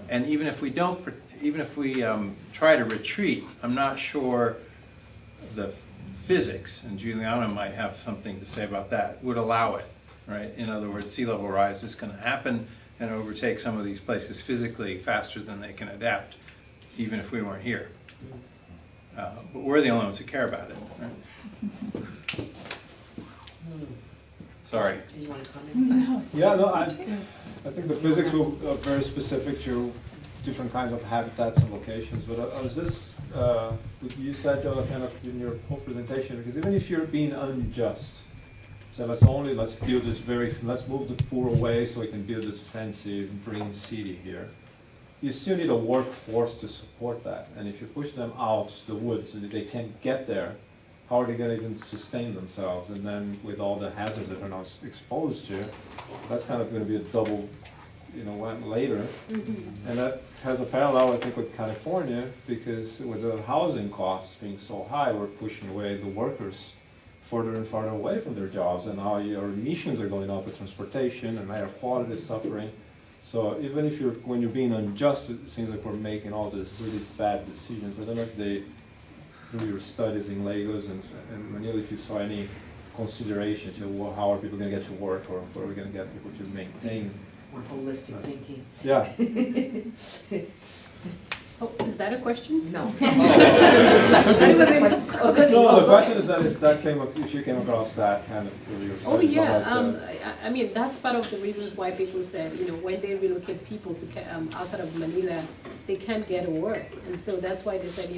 And even if we try to retreat, I'm not sure the physics, and Juliana might have something to say about that, would allow it, right? In other words, sea level rise is going to happen and overtake some of these places physically faster than they can adapt, even if we weren't here. But we're the only ones who care about it, right? Sorry. Do you want to comment? Yeah, no, I think the physics are very specific to different kinds of habitats and locations, but I was just, you said, kind of in your whole presentation, because even if you're being unjust, so let's build this let's move the poor away so we can build this fancy dream city here. You still need a workforce to support that, and if you push them out to the woods and if they can't get there, how are they going to even sustain themselves? And then with all the hazards that they're now exposed to, that's kind of going to be a double, one later. And that has a parallel, I think, with California, because with the housing costs being so high, we're pushing away the workers further and farther away from their jobs, and now your emissions are going up with transportation, and air quality is suffering. So even if when you're being unjust, it seems like we're making all these really bad decisions. I don't know if they do your studies in Lagos and Manila, if you saw any consideration to how are people going to get to work, or what are we going to get people to maintain. More holistic thinking. Yeah. Oh, is that a question? No. No, the question is that if you came across that kind of through your Oh studies, yeah, I mean, that's part of the reasons why people said, when they relocate people to outside of Manila, they can't get work. And so that's why they said,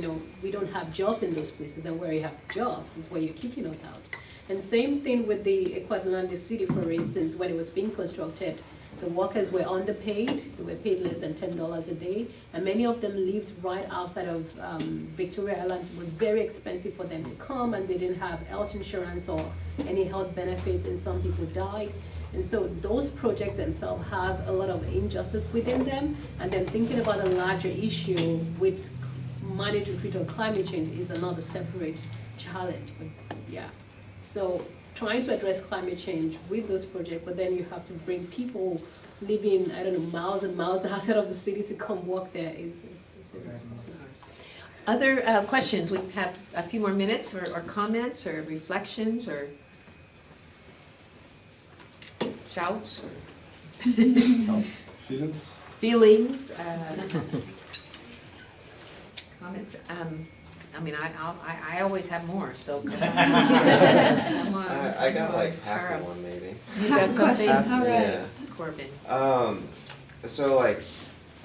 we don't have jobs in those places, and where you have jobs is where you're kicking us out. And same thing with the Ecuador City, for instance, when it was being constructed. The workers were underpaid. They were paid less than $10 a day, and many of them lived right outside of Victoria Island. It was very expensive for them to come, and they didn't have health insurance or any health benefits, and some people died. And so those projects themselves have a lot of injustice within them, and then thinking about a larger issue with managing to treat on climate change is another separate challenge. But yeah, so trying to address climate change with those projects, but then you have to bring people living, miles and miles outside of the city to come work there is Other questions? We have a few more minutes, or comments, or reflections, or shouts, or feelings, comments. I always have more, so come on. I got like half of one maybe. You got something? All right. Yeah. Corbin. So like,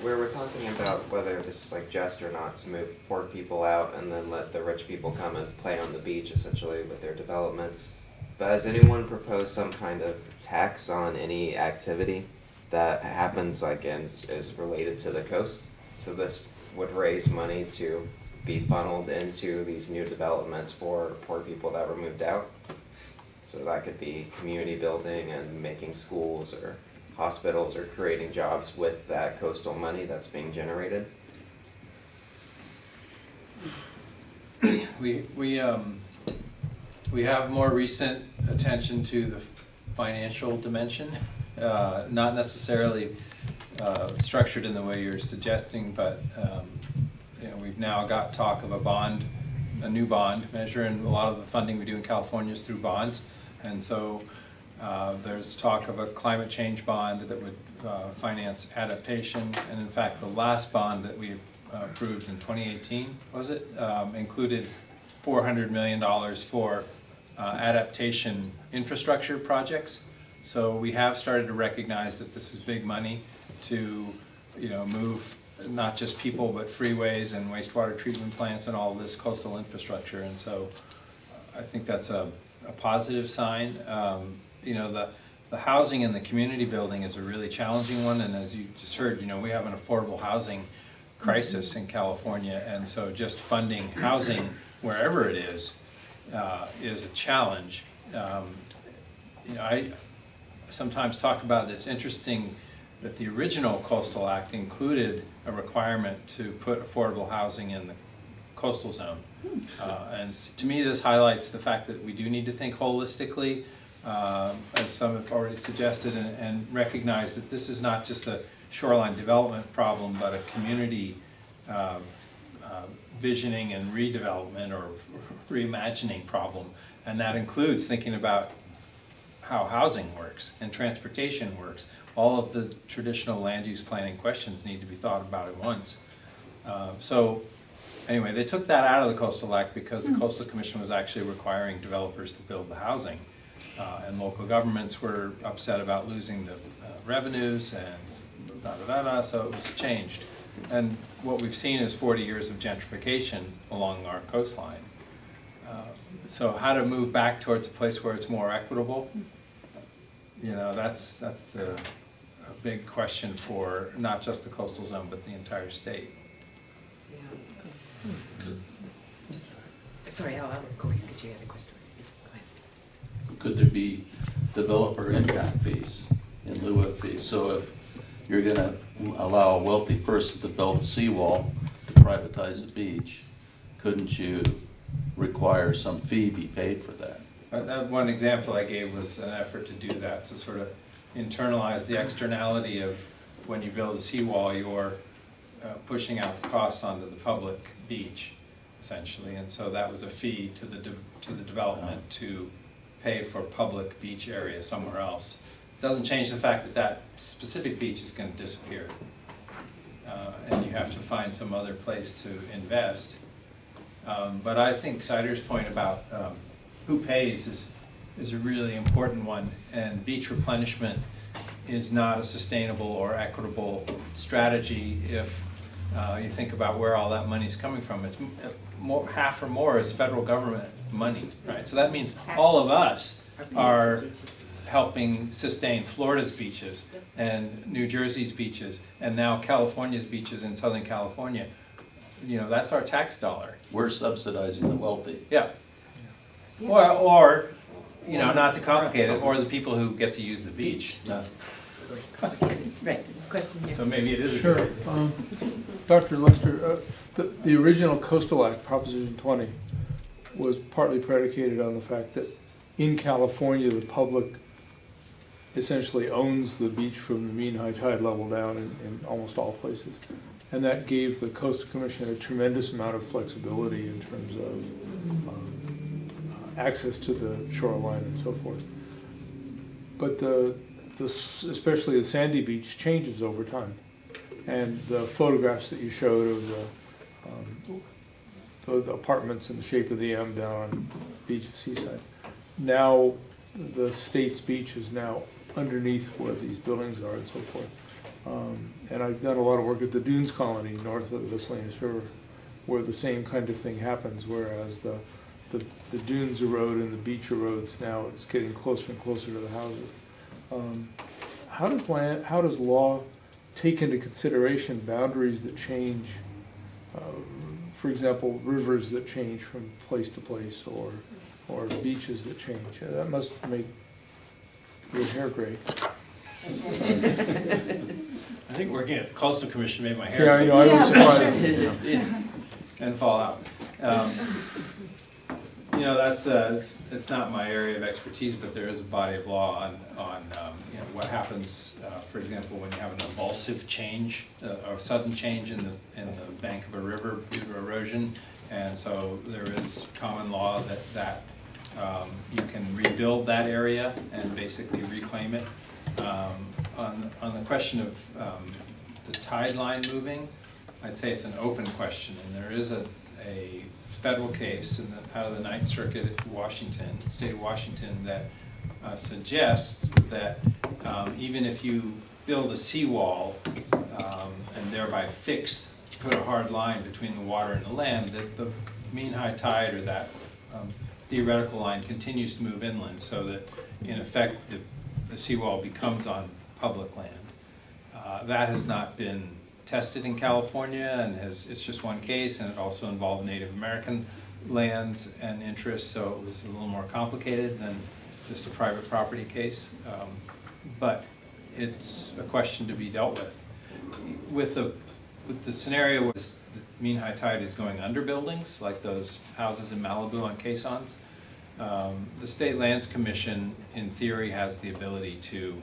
we were talking about whether this is like just or not to move poor people out and then let the rich people come and play on the beach essentially with their developments. But has anyone proposed some kind of tax on any activity that happens like and is related to the coast? So this would raise money to be funneled into these new developments for poor people that were moved out. So that could be community building and making schools or hospitals or creating jobs with that coastal money that's being generated. We have more recent attention to the financial dimension, not necessarily structured in the way you're suggesting, but we've now got talk of a bond a new bond measure, and a lot of the funding we do in California is through bonds. And so there's talk of a climate change bond that would finance adaptation. And in fact, the last bond that we approved in 2018, was it, included $400 million for adaptation infrastructure projects. So we have started to recognize that this is big money to, move not just people, but freeways and wastewater treatment plants and all of this coastal infrastructure. And so I think that's a positive sign. The housing and the community building is a really challenging one. And as you just heard, we have an affordable housing crisis in California. And so just funding housing wherever it is a challenge. I sometimes talk about this. Interesting that the original Coastal Act included a requirement to put affordable housing in the coastal zone. And to me, this highlights the fact that we do need to think holistically, as some have already suggested, and recognize that this is not just a shoreline development problem, but a community visioning and redevelopment or reimagining problem. And that includes thinking about how housing works and transportation works. All of the traditional land use planning questions need to be thought about at once. So anyway, they took that out of the Coastal Act because the Coastal Commission was actually requiring developers to build the housing. And local governments were upset about losing the revenues and so it was changed. And what we've seen is 40 years of gentrification along our coastline. So how to move back towards a place where it's more equitable, that's a big question for not just the coastal zone, but the entire state. Sorry, I'll go ahead because you had a question. Go ahead. Could there be developer impact fees in lieu of fees? So if you're going to allow a wealthy person to build a seawall to privatize a beach, couldn't you require some fee be paid for that? One example I gave was an effort to do that, to sort of internalize the externality of when you build a seawall, you're pushing out the costs onto the public beach, essentially. And so that was a fee to the development to pay for public beach area somewhere else. Doesn't change the fact that that specific beach is going to disappear. And you have to find some other place to invest. But I think Sider's point about who pays is a really important one, and beach replenishment is not a sustainable or equitable strategy if you think about where all that money is coming from. It's half or more is federal government money, right? So that means all of us are helping sustain Florida's beaches and New Jersey's beaches and now California's beaches in Southern California. That's our tax dollar. We're subsidizing the wealthy. Yeah. Or not to complicate it, or the people who get to use the beach. Right, question here. So maybe it is a Sure. good Dr. Lester, the original Coastal Act, Proposition 20, was partly predicated on the fact that in California, the public essentially owns the beach from the mean high tide level down in almost all places. And that gave the Coastal Commission a tremendous amount of flexibility in terms of access to the shoreline and so forth. But especially the sandy beach changes over time. And the photographs that you showed of the apartments in the shape of the M down on the beach of Seaside. Now the state's beach is now underneath where these buildings are and so forth. And I've done a lot of work at the Dunes Colony north of the Salinas River, where the same kind of thing happens, whereas the dunes erode and the beach erodes. Now it's getting closer and closer to the houses. How does law take into consideration boundaries that change? For example, rivers that change from place to place, or beaches that change. That must make your hair gray. I think working at the Coastal Commission made my hair. Yeah, I know. I was surprised. And fall out. That's it's not my area of expertise, but there is a body of law on what happens, for example, when you have an evulsive change or sudden change in the bank of a river due to erosion, And so there is common law that you can rebuild that area and basically reclaim it. On the question of the tide line moving, I'd say it's an open question, and there is a federal case out of the Ninth Circuit at Washington, state of Washington, that suggests that even if you build a seawall and thereby put a hard line between the water and the land, that the mean high tide, or that theoretical line, continues to move inland, so that in effect the seawall becomes on public land. That has not been tested in California, and it's just one case, and it also involved Native American lands and interests, so it was a little more complicated than just a private property case. But it's a question to be dealt with. With the scenario where the mean high tide is going under buildings, like those houses in Malibu on caissons, the State Lands Commission, in theory, has the ability to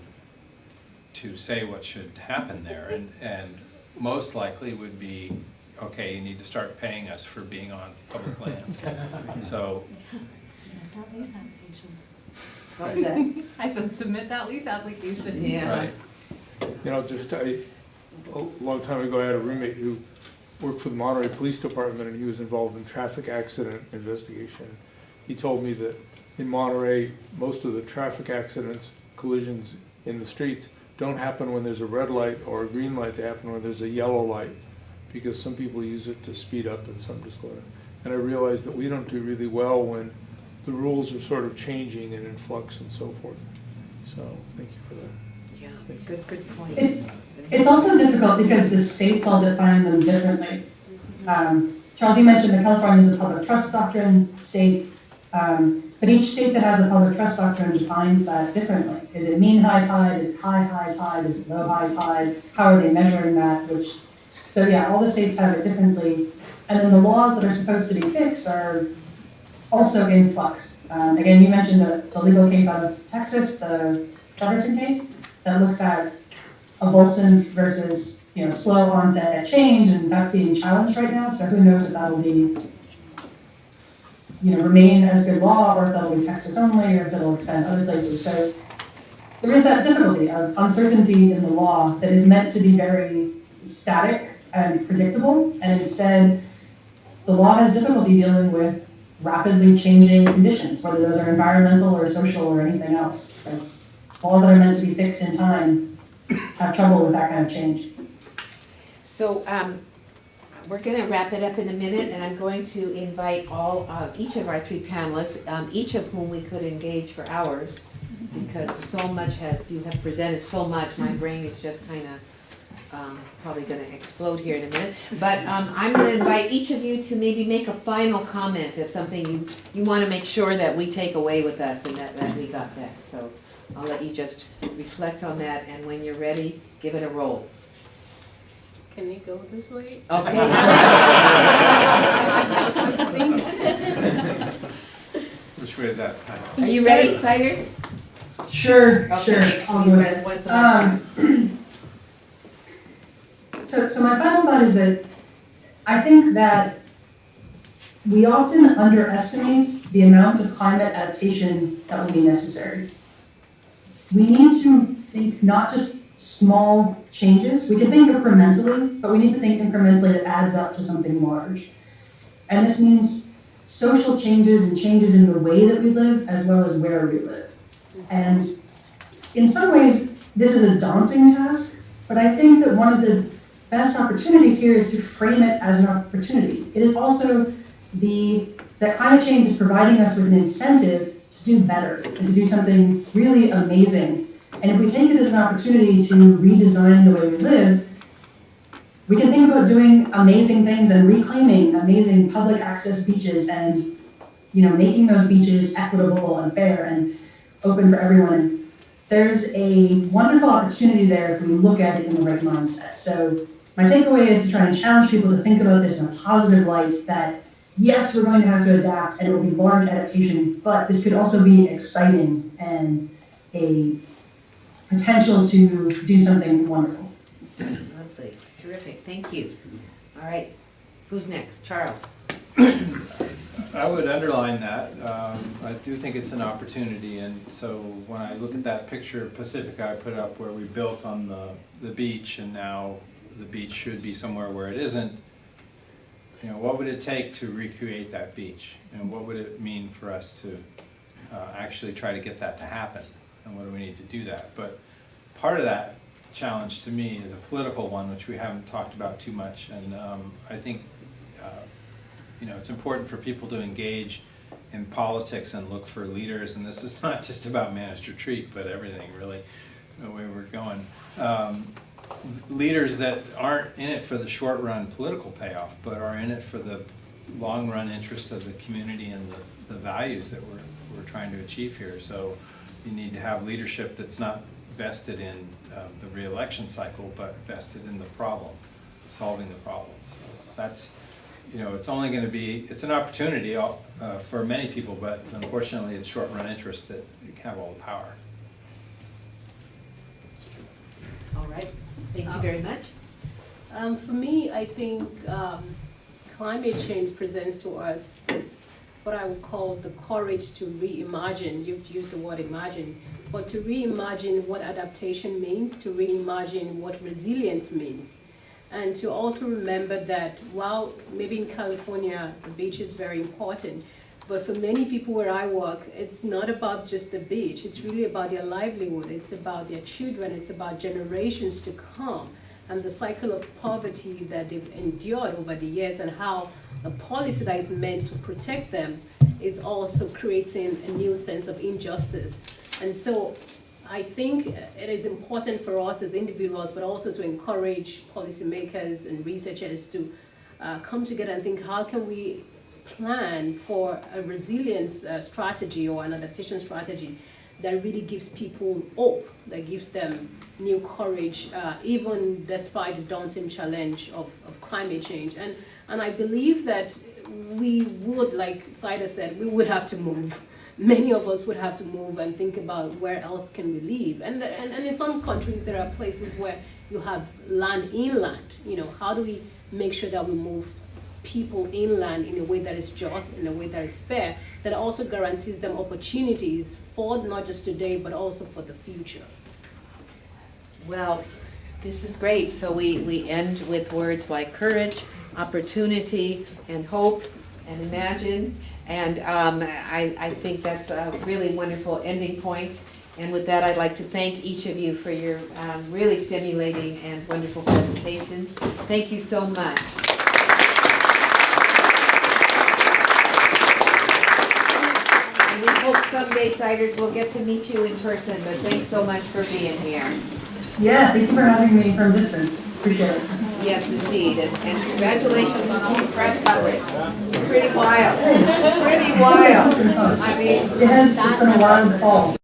say what should happen there, and most likely would be, okay, you need to start paying us for being on public land. So. What was that? I said, submit that lease application. Yeah. Right. You know, a long time ago, I had a roommate who worked for the Monterey Police Department, and he was involved in traffic accident investigation. He told me that in Monterey, most of the traffic accidents, collisions in the streets, don't happen when there's a red light or a green light. They happen when there's a yellow light, because some people use it to speed up and some just go. And I realized that we don't do really well when the rules are sort of changing and in flux and so forth. So thank you for that. Yeah, good point. It's also difficult because the states all define them differently. Charles, you mentioned that California is a public trust doctrine state, but each state that has a public trust doctrine defines that differently. Is it mean high tide? Is it high tide? Is it low high tide? How are they measuring that? So yeah, all the states have it differently. And then the laws that are supposed to be fixed are also in flux. Again, you mentioned the legal case out of Texas, the Jefferson case, that looks at a Volson versus slow onset change, and that's being challenged right now. So who knows if that'll be remain as good law, or if that'll be Texas only, or if it'll extend other places. So there is that difficulty of uncertainty in the law that is meant to be very static and predictable, and instead the law has difficulty dealing with rapidly changing conditions, whether those are environmental or social or anything else. So laws that are meant to be fixed in time have trouble with that kind of change. So we're going to wrap it up in a minute, and I'm going to invite each of our three panelists, each of whom we could engage for hours, because so much you have presented so much, my brain is just kind of probably going to explode here in a minute. But I'm going to invite each of you to maybe make a final comment of something you want to make sure that we take away with us and that we got back. So I'll let you just reflect on that, and when you're ready, give it a roll. Can we go this way? Okay. Which way is that? Are you ready, Siders? Sure. I'll do it. So my final thought is that I think that we often underestimate the amount of climate adaptation that will be necessary. We need to think not just small changes. We can think incrementally, but we need to think incrementally that adds up to something large. And this means social changes and changes in the way that we live as well as where we live. And in some ways, this is a daunting task, but I think that one of the best opportunities here is to frame it as an opportunity. It is also that climate change is providing us with an incentive to do better and to do something really amazing. And if we take it as an opportunity to redesign the way we live, we can think about doing amazing things and reclaiming amazing public access beaches and making those beaches equitable and fair and open for everyone. There's a wonderful opportunity there if we look at it in the right mindset. So my takeaway is to try and challenge people to think about this in a positive light, that yes, we're going to have to adapt and it will be large adaptation, but this could also be exciting and a potential to do something wonderful. Lovely, terrific, thank you. All right, who's next? Charles. I would underline that. I do think it's an opportunity, and so when I look at that picture of Pacifica I put up where we built on the beach, and now the beach should be somewhere where it isn't, you know, what would it take to recreate that beach? And what would it mean for us to actually try to get that to happen? And what do we need to do that? But part of that challenge to me is a political one, which we haven't talked about too much, and I think you know, it's important for people to engage in politics and look for leaders, and this is not just about managed retreat, but everything really, the way we're going. Leaders that aren't in it for the short run political payoff, but are in it for the long run interests of the community and the values that we're trying to achieve here. So you need to have leadership that's not vested in the re-election cycle, but vested in the problem, solving the problem. So that's, you know, it's only going to be, it's an opportunity for many people, but unfortunately it's short-run interests that have all the power. All right, thank you very much. For me, I think climate change presents to us this, what I would call the courage to reimagine. You've used the word imagine, but to reimagine what adaptation means, to reimagine what resilience means. And to also remember that while maybe in California, the beach is very important, but for many people where I work, it's not about just the beach. It's really about their livelihood. It's about their children. It's about generations to come and the cycle of poverty that they've endured over the years, and how a policy that is meant to protect them is also creating a new sense of injustice. And so I think it is important for us as individuals, but also to encourage policymakers and researchers to come together and think, how can we plan for a resilience strategy or an adaptation strategy that really gives people hope, that gives them new courage, even despite the daunting challenge of climate change. And I believe that we would, like Saida said, we would have to move. Many of us would have to move and think about where else can we live. And in some countries, there are places where you have land inland. You know, how do we make sure that we move people inland in a way that is just, in a way that is fair, that also guarantees them opportunities for not just today, but also for the future? Well, this is great. So we end with words like courage, opportunity, and hope, and imagine. And I think that's a really wonderful ending point. And with that, I'd like to thank each of you for your really stimulating and wonderful presentations. Thank you so much. And we hope someday, Siders, we'll get to meet you in person, but thanks so much for being here. Yeah, thank you for having me from distance. Appreciate it. Yes, indeed, and congratulations on all the press coverage. Pretty wild, pretty wild. I mean, It's been a wild fall.